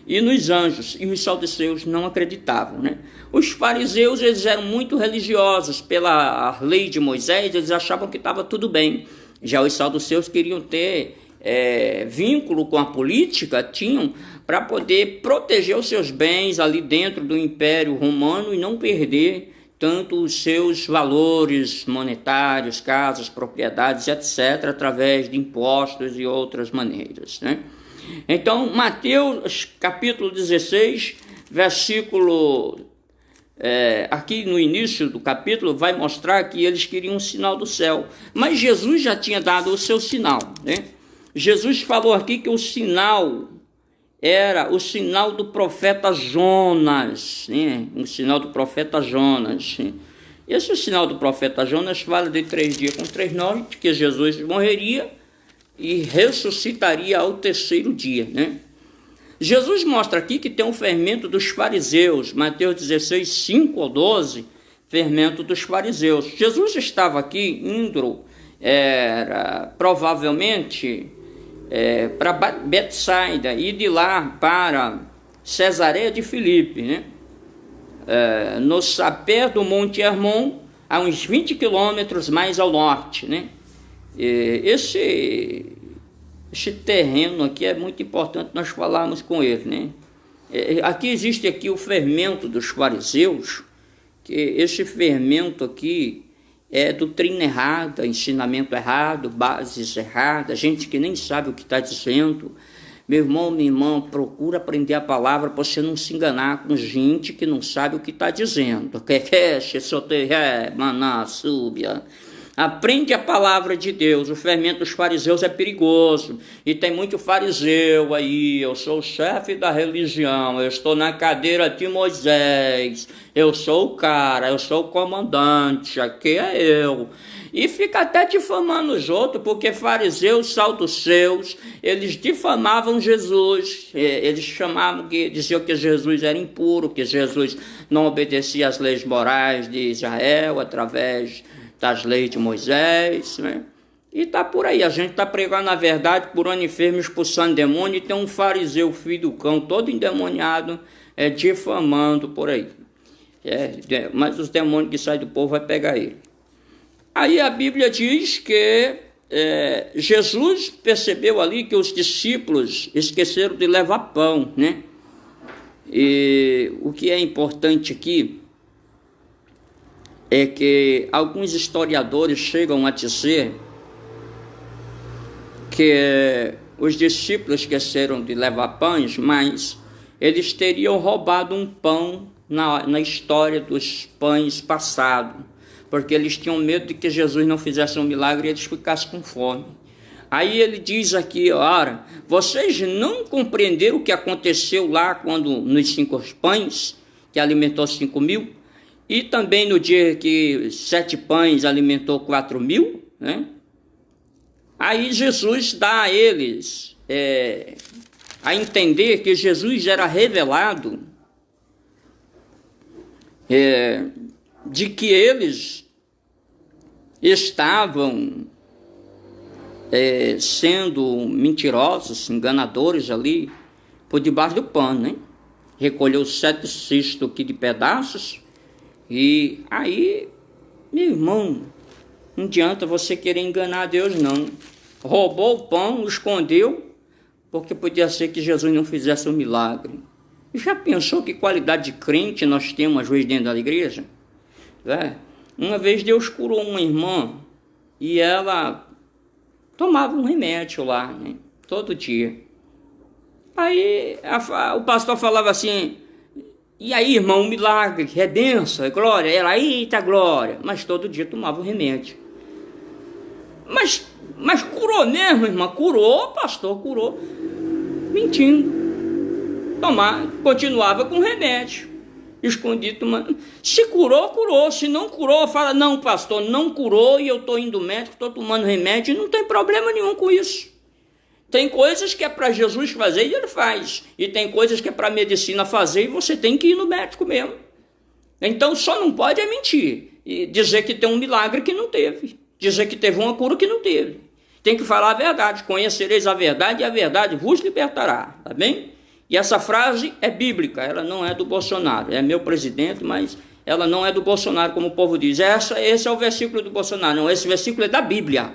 e nos anjos, e os saduceus não acreditavam, né? Os fariseus, eles eram muito religiosos. Pela lei de Moisés, eles achavam que estava tudo bem. Já os saduceus queriam ter vínculo com a política, tinham para poder proteger os seus bens ali dentro do Império Romano e não perder tanto os seus valores monetários, casas, propriedades, etc., através de impostos e outras maneiras, né? Então, Mateus capítulo 16, versículo, aqui no início do capítulo, vai mostrar que eles queriam um sinal do céu, mas Jesus já tinha dado o seu sinal, né? Jesus falou aqui que o sinal era o sinal do profeta Jonas, né? O sinal do profeta Jonas. Esse sinal do profeta Jonas fala de 3 dias com 3 noites, que Jesus morreria e ressuscitaria ao 3º dia, né? Jesus mostra aqui que tem um fermento dos fariseus, Mateus 16, 5 ou 12, fermento dos fariseus. Jesus estava aqui indo, provavelmente, para Betsaida e de lá para Cesareia de Filipe, né? No sapé do Monte Hermon, a uns 20 quilômetros mais ao norte, né? Esse terreno aqui é muito importante nós falarmos com ele, né? Aqui existe aqui o fermento dos fariseus, que esse fermento aqui é doutrina errada, ensinamento errado, bases erradas, gente que nem sabe o que está dizendo. Meu irmão, minha irmã, procura aprender a palavra para você não se enganar com gente que não sabe o que está dizendo. Aprende a palavra de Deus. O fermento dos fariseus é perigoso. E tem muito fariseu aí. Eu sou o chefe da religião. Eu estou na cadeira de Moisés. Eu sou o cara. Eu sou o comandante. Aqui é eu. E fica até difamando os outros, porque fariseus, saduceus, eles difamavam Jesus. Eles diziam que Jesus era impuro, que Jesus não obedecia às leis morais de Israel através das leis de Moisés, né? E tá por aí, a gente tá pregando a verdade, curando enfermos, expulsando demônio, e tem um fariseu, filho do cão, todo endemoniado, difamando por aí. Mas os demônios que saem do povo vai pegar ele. Aí a Bíblia diz que Jesus percebeu ali que os discípulos esqueceram de levar pão, né? E o que é importante aqui é que alguns historiadores chegam a dizer que os discípulos esqueceram de levar pães, mas eles teriam roubado um pão na história dos pães passados, porque eles tinham medo de que Jesus não fizesse um milagre e eles ficassem com fome. Aí ele diz aqui, ora, vocês não compreenderam o que aconteceu lá quando nos 5 pães, que alimentou 5.000, e também no dia que 7 pães alimentou 4.000, né? Aí Jesus dá a eles a entender que Jesus era revelado de que eles estavam sendo mentirosos, enganadores ali, por debaixo do pano, né? Recolheu 7 cestos aqui de pedaços. E aí, meu irmão, não adianta você querer enganar Deus, não. Roubou o pão, o escondeu, porque podia ser que Jesus não fizesse um milagre. Já pensou que qualidade de crente nós temos às vezes dentro da igreja? Uma vez Deus curou uma irmã e ela tomava um remédio lá, né? Todo dia. Aí o pastor falava assim, e aí, irmão, um milagre, é benção, é glória. Ela, eita glória. Mas todo dia tomava um remédio. Mas curou mesmo, irmã? Curou, pastor, curou. Mentindo. Continuava com remédio. Escondido tomando. Se curou, curou. Se não curou, fala, não, pastor, não curou e eu estou indo ao médico, estou tomando remédio e não tem problema nenhum com isso. Tem coisas que é para Jesus fazer e ele faz. E tem coisas que é para a medicina fazer e você tem que ir no médico mesmo. Então só não pode mentir. E dizer que tem um milagre que não teve. Dizer que teve uma cura que não teve. Tem que falar a verdade. Conhecereis a verdade e a verdade vos libertará. Tá bem? E essa frase é bíblica. Ela não é do Bolsonaro. É meu presidente, mas ela não é do Bolsonaro, como o povo diz. Esse é o versículo do Bolsonaro. Não, esse versículo é da Bíblia.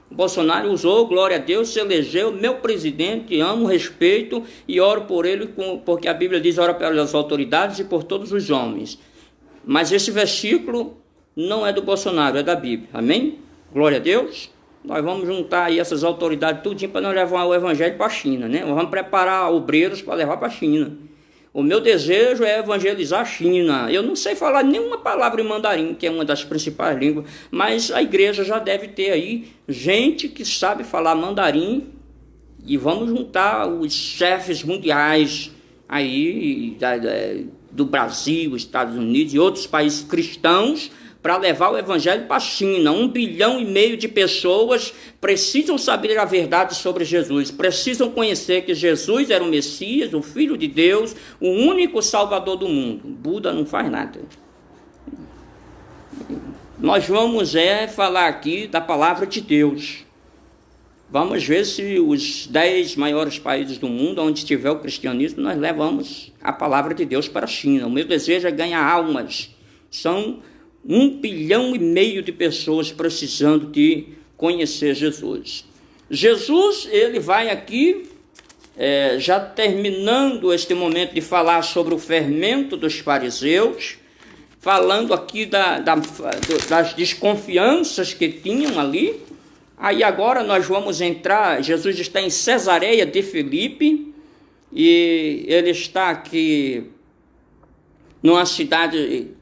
O Bolsonaro usou, glória a Deus, se elegeu, meu presidente, amo, respeito e oro por ele, porque a Bíblia diz, ora pelas autoridades e por todos os homens. Mas esse versículo não é do Bolsonaro, é da Bíblia. Amém? Glória a Deus. Nós vamos juntar aí essas autoridades tudinho para nós levar o evangelho para a China, né? Nós vamos preparar obreiros para levar para a China. O meu desejo é evangelizar a China. Eu não sei falar nenhuma palavra em mandarim, que é uma das principais línguas, mas a igreja já deve ter aí gente que sabe falar mandarim, e vamos juntar os chefes mundiais aí do Brasil, Estados Unidos e outros países cristãos para levar o evangelho para a China. 1,5 bilhão de pessoas precisam saber a verdade sobre Jesus, precisam conhecer que Jesus era o Messias, o Filho de Deus, o único Salvador do mundo. Buda não faz nada. Nós vamos falar aqui da palavra de Deus. Vamos ver se os 10 maiores países do mundo, onde estiver o cristianismo, nós levamos a palavra de Deus para a China. O meu desejo é ganhar almas. São 1,5 bilhão de pessoas precisando de conhecer Jesus. Jesus, ele vai aqui, já terminando este momento de falar sobre o fermento dos fariseus, falando aqui das desconfianças que tinham ali. Aí agora nós vamos entrar, Jesus está em Cesareia de Filipe, e ele está aqui numa cidade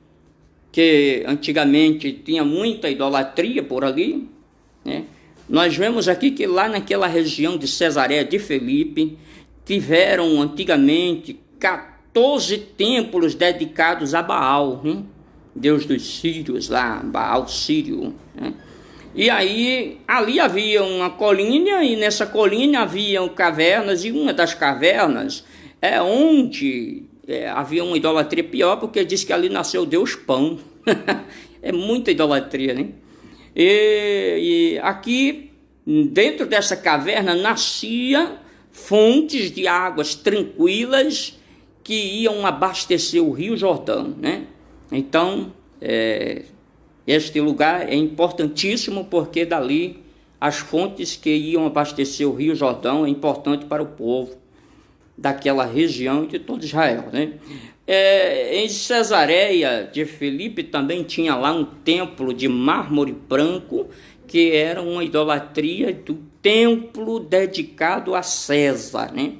que antigamente tinha muita idolatria por ali, né? Nós vemos aqui que lá naquela região de Cesareia de Filipe, tiveram antigamente 14 templos dedicados a Baal, né? Deus dos sírios lá, Baal sírio, né? E aí, ali havia uma colina, e nessa colina haviam cavernas, e uma das cavernas é onde havia uma idolatria pior, porque diz que ali nasceu o Deus Pão. É muita idolatria, né? E aqui, dentro dessa caverna, nascia fontes de águas tranquilas que iam abastecer o Rio Jordão, né? Então, este lugar é importantíssimo, porque dali as fontes que iam abastecer o Rio Jordão é importante para o povo daquela região de todo Israel, né? Em Cesareia de Filipe também tinha lá um templo de mármore branco, que era uma idolatria do templo dedicado a César, né?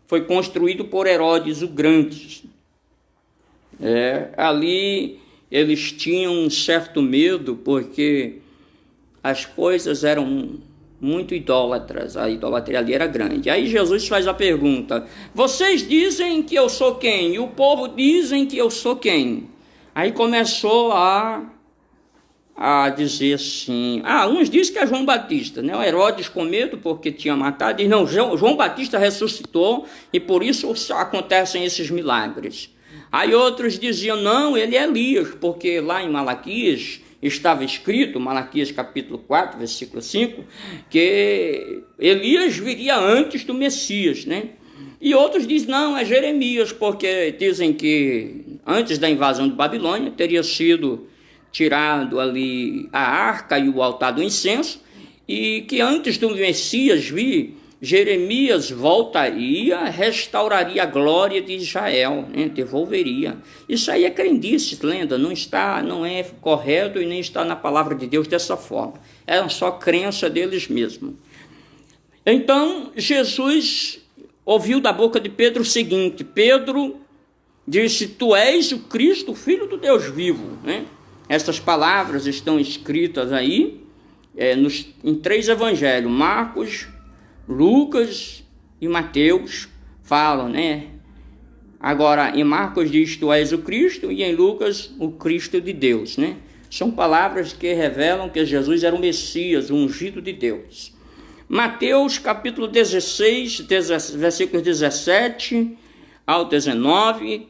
Foi construído por Herodes o Grande. Ali eles tinham um certo medo, porque as coisas eram muito idólatras, a idolatria ali era grande. Aí Jesus faz a pergunta: vocês dizem que eu sou quem? E o povo dizem que eu sou quem? Aí começou a dizer assim, uns dizem que é João Batista, né? O Herodes, com medo porque tinha matado, diz: não, João Batista ressuscitou e por isso acontecem esses milagres. Aí outros diziam: não, ele é Elias, porque lá em Malaquias estava escrito, Malaquias capítulo 4, versículo 5, que Elias viria antes do Messias, né? E outros dizem: não, é Jeremias, porque dizem que antes da invasão de Babilônia teria sido tirado ali a arca e o altar do incenso, e que antes do Messias vir, Jeremias voltaria, restauraria a glória de Israel, né? Devolveria. Isso aí é crendice, lenda, não é correto e nem está na palavra de Deus dessa forma. Era só crença deles mesmos. Então, Jesus ouviu da boca de Pedro o seguinte: Pedro disse: tu és o Cristo, o Filho do Deus vivo, né? Essas palavras estão escritas aí em 3 evangelhos, Marcos, Lucas e Mateus falam, né? Agora, em Marcos diz: tu és o Cristo, e em Lucas, o Cristo de Deus, né? São palavras que revelam que Jesus era o Messias, o ungido de Deus. Mateus, capítulo 16, versículos 17 ao 19,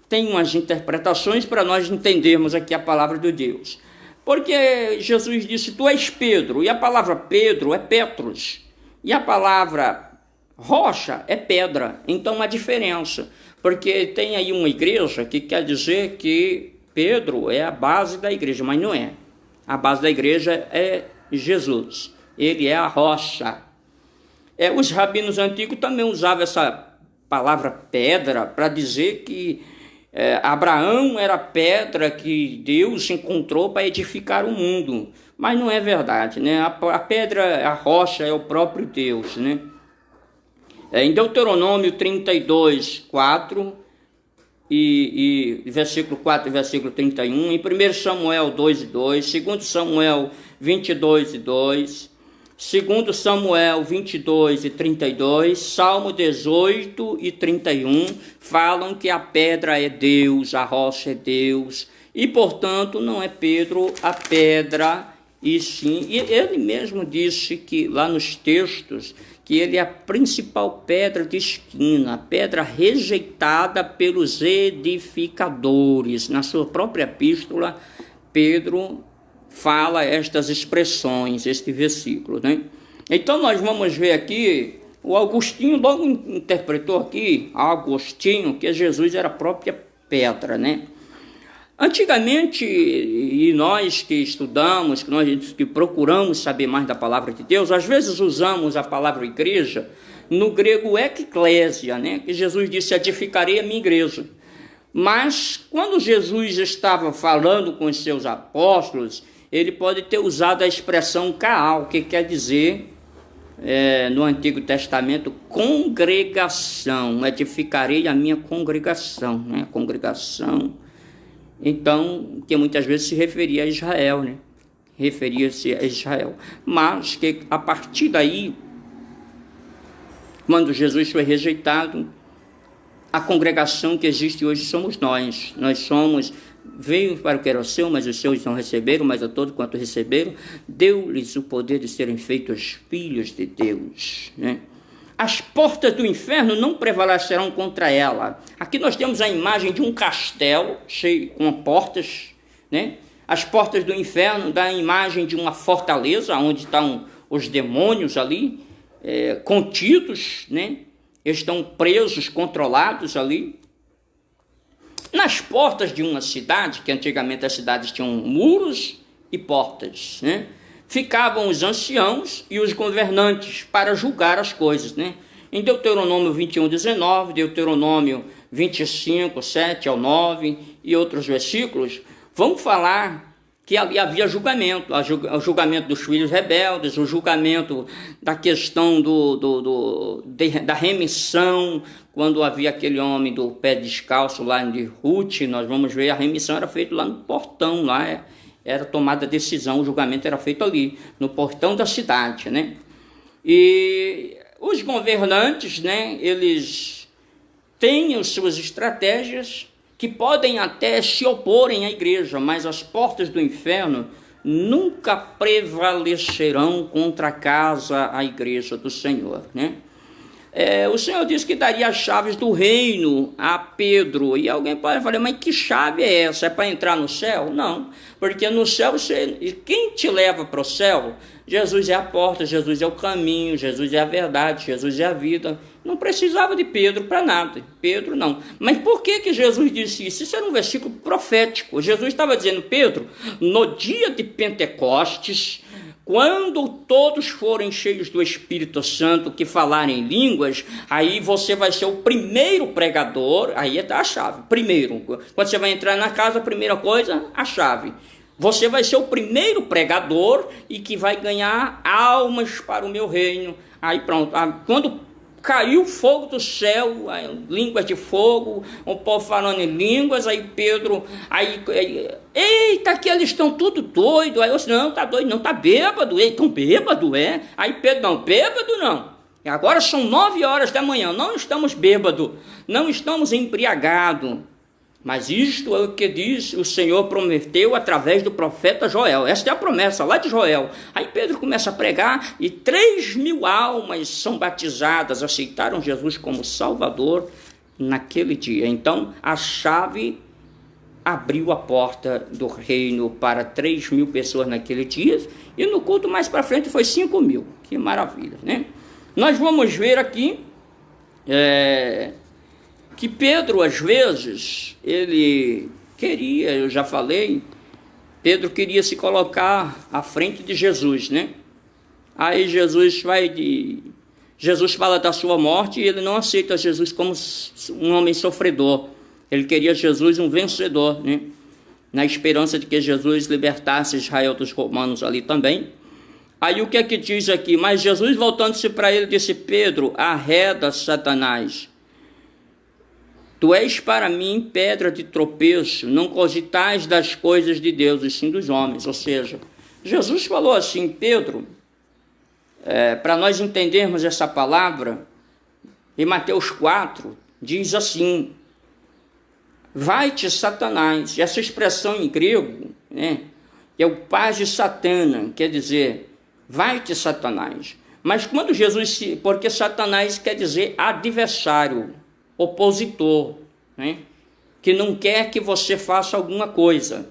tem umas interpretações para nós entendermos aqui a palavra de Deus. Porque Jesus disse: tu és Pedro, e a palavra Pedro é Petros, e a palavra rocha é pedra. Então há diferença, porque tem aí uma igreja que quer dizer que Pedro é a base da igreja, mas não é. A base da igreja é Jesus, ele é a rocha. Os rabinos antigos também usavam essa palavra pedra para dizer que Abraão era a pedra que Deus encontrou para edificar o mundo, mas não é verdade, né? A pedra, a rocha é o próprio Deus, né? Em Deuteronômio 32, 4 e versículo 4 e versículo 31, em 1 Samuel 2 e 2, 2 Samuel 22 e 2, 2 Samuel 22 e 32, Salmo 18 e 31, falam que a pedra é Deus, a rocha é Deus, e portanto não é Pedro a pedra, e sim, e ele mesmo disse que lá nos textos, que ele é a principal pedra de esquina, a pedra rejeitada pelos edificadores. Na sua própria epístola, Pedro fala estas expressões, este versículo, né? Então nós vamos ver aqui, o Agostinho logo interpretou aqui, Agostinho, que Jesus era a própria pedra, né? Antigamente, e nós que estudamos, que procuramos saber mais da palavra de Deus, às vezes usamos a palavra igreja no grego eklésia, né? Que Jesus disse, edificarei a minha igreja. Mas quando Jesus estava falando com os seus apóstolos, ele pode ter usado a expressão kaal, que quer dizer, no Antigo Testamento, congregação, edificarei a minha congregação, né? Congregação. Então, que muitas vezes se referia a Israel, né? Referia-se a Israel. Mas que a partir daí, quando Jesus foi rejeitado, a congregação que existe hoje somos nós. Nós somos, veio para o que era seu, mas os seus não receberam, mas a todos quanto receberam, deu-lhes o poder de serem feitos filhos de Deus, né? As portas do inferno não prevalecerão contra ela. Aqui nós temos a imagem de um castelo cheio com portas, né? As portas do inferno dão a imagem de uma fortaleza onde estão os demônios ali, contidos, né? Estão presos, controlados ali. Nas portas de uma cidade, que antigamente as cidades tinham muros e portas, né? Ficavam os anciãos e os governantes para julgar as coisas, né? Em Deuteronômio 21, 19, Deuteronômio 25, 7 ao 9 e outros versículos, vão falar que ali havia julgamento, o julgamento dos filhos rebeldes, o julgamento da questão da remissão, quando havia aquele homem do pé descalço lá de Ruth, nós vamos ver, a remissão era feita lá no portão, lá era tomada a decisão, o julgamento era feito ali, no portão da cidade, né? E os governantes, né, eles têm as suas estratégias que podem até se oporem à igreja, mas as portas do inferno nunca prevalecerão contra a casa, a igreja do Senhor, né? O Senhor disse que daria as chaves do reino a Pedro. E alguém pode falar, mas que chave é essa? É para entrar no céu? Não, porque no céu, quem te leva para o céu? Jesus é a porta, Jesus é o caminho, Jesus é a verdade, Jesus é a vida. Não precisava de Pedro para nada. Pedro não. Mas por que Jesus disse isso? Isso era um versículo profético. Jesus estava dizendo, Pedro, no dia de Pentecostes, quando todos forem cheios do Espírito Santo, que falarem línguas, aí você vai ser o primeiro pregador, aí está a chave, primeiro. Quando você vai entrar na casa, a primeira coisa, a chave. Você vai ser o primeiro pregador e que vai ganhar almas para o meu reino. Aí pronto, quando caiu fogo do céu, línguas de fogo, o povo falando em línguas, aí Pedro, eita, que eles estão tudo doidos. Aí eu disse, não, tá doido, não, tá bêbado, estão bêbado, é? Aí Pedro, não, bêbado não. Agora são 9 horas da manhã, não estamos bêbados, não estamos embriagados. Mas isto é o que diz, o Senhor prometeu através do profeta Joel. Esta é a promessa lá de Joel. Aí Pedro começa a pregar e 3.000 almas são batizadas, aceitaram Jesus como Salvador naquele dia. Então a chave abriu a porta do reino para 3.000 pessoas naquele dia. E no culto mais para frente foi 5.000. Que maravilha, né? Nós vamos ver aqui que Pedro, às vezes, ele queria, eu já falei, Pedro queria se colocar à frente de Jesus, né? Aí Jesus fala da sua morte e ele não aceita Jesus como um homem sofredor. Ele queria Jesus um vencedor, né? Na esperança de que Jesus libertasse Israel dos romanos ali também. Aí o que é que diz aqui? Mas Jesus, voltando-se para ele, disse: Pedro, arreda, Satanás. Tu és para mim pedra de tropeço, não cogitais das coisas de Deus, e sim dos homens. Ou seja, Jesus falou assim: Pedro, para nós entendermos essa palavra, em Mateus 4, diz assim: vai-te, Satanás. Essa expressão em grego, né, é o paz de Satana, quer dizer, vai-te, Satanás. Mas quando porque Satanás quer dizer adversário, opositor, né, que não quer que você faça alguma coisa.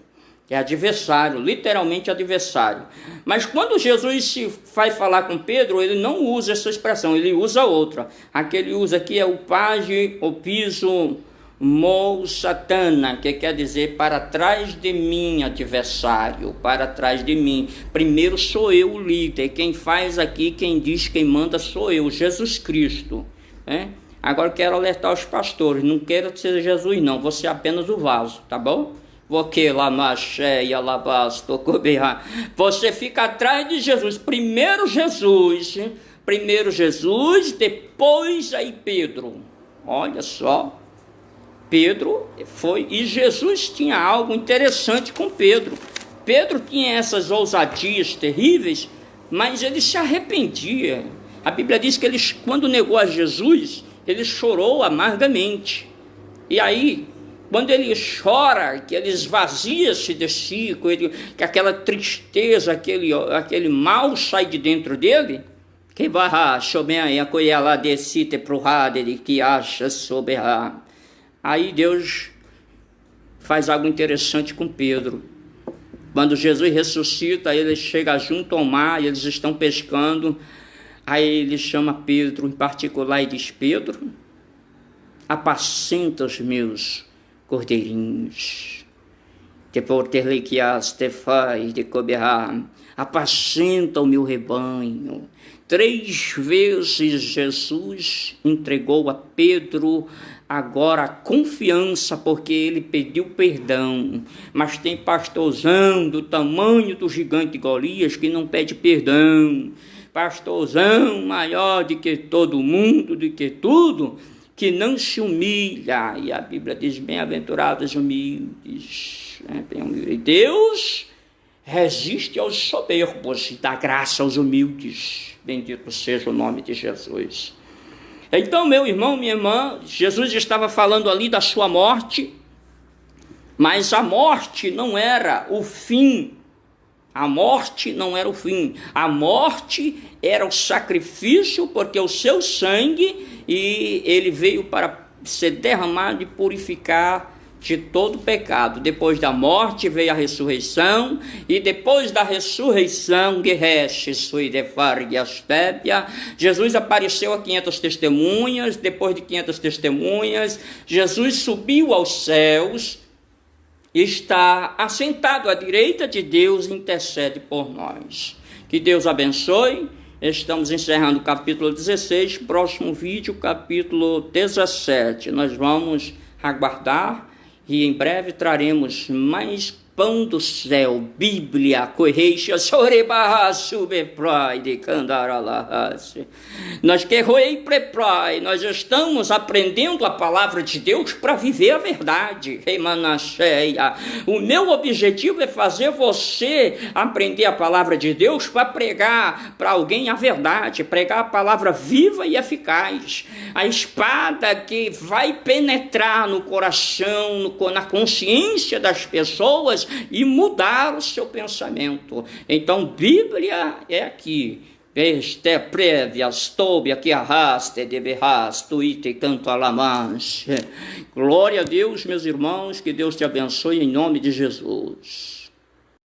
É adversário, literalmente adversário. Mas quando Jesus se vai falar com Pedro, ele não usa essa expressão, ele usa outra. A que ele usa aqui é o page, o piso, mou, satana, que quer dizer para trás de mim, adversário, para trás de mim. Primeiro sou eu o líder, quem faz aqui, quem diz, quem manda sou eu, Jesus Cristo. Agora eu quero alertar os pastores, não quero que seja Jesus não, você é apenas o vaso, tá bom? Você fica atrás de Jesus. Primeiro Jesus, depois aí Pedro. Olha só, Pedro foi, e Jesus tinha algo interessante com Pedro. Pedro tinha essas ousadias terríveis, mas ele se arrependia. A Bíblia diz que ele, quando negou a Jesus, ele chorou amargamente. E aí, quando ele chora, que ele esvazia-se de si, que aquela tristeza, aquele mal sai de dentro dele, que vai chover a coisa lá decite pro rade que acha sobre a. Aí Deus faz algo interessante com Pedro. Quando Jesus ressuscita, ele chega junto ao mar, eles estão pescando. Aí ele chama Pedro em particular e diz: Pedro, apacenta os meus cordeirinhos, apacenta o meu rebanho. 3 vezes Jesus entregou a Pedro agora a confiança, porque ele pediu perdão. Mas tem pastorzão do tamanho do gigante Golias que não pede perdão. Pastorzão maior do que todo mundo, do que tudo, que não se humilha. E a Bíblia diz: bem-aventurados humildes. Deus resiste aos soberbos e dá graça aos humildes. Bendito seja o nome de Jesus. Então, meu irmão, minha irmã, Jesus estava falando ali da sua morte, mas a morte não era o fim. A morte não era o fim. A morte era o sacrifício, porque o seu sangue, e ele veio para ser derramado e purificar de todo pecado. Depois da morte veio a ressurreição, e depois da ressurreição, Jesus apareceu a 500 testemunhas. Depois de 500 testemunhas, Jesus subiu aos céus, está assentado à direita de Deus e intercede por nós. Que Deus abençoe. Estamos encerrando o capítulo 16, próximo vídeo, capítulo 17. Nós vamos aguardar e em breve traremos mais pão do céu, Bíblia, correixa, sorebarra, subeprai de candaralahase. Nós que roei preprai, nós estamos aprendendo a palavra de Deus para viver a verdade. Remanacheia. O meu objetivo é fazer você aprender a palavra de Deus para pregar para alguém a verdade, pregar a palavra viva e eficaz. A espada que vai penetrar no coração, na consciência das pessoas e mudar o seu pensamento. Então, Bíblia é aqui. Este prévias, toube aqui arraste, deberrasto, ite canto alamanche. Glória a Deus, meus irmãos, que Deus te abençoe em nome de Jesus.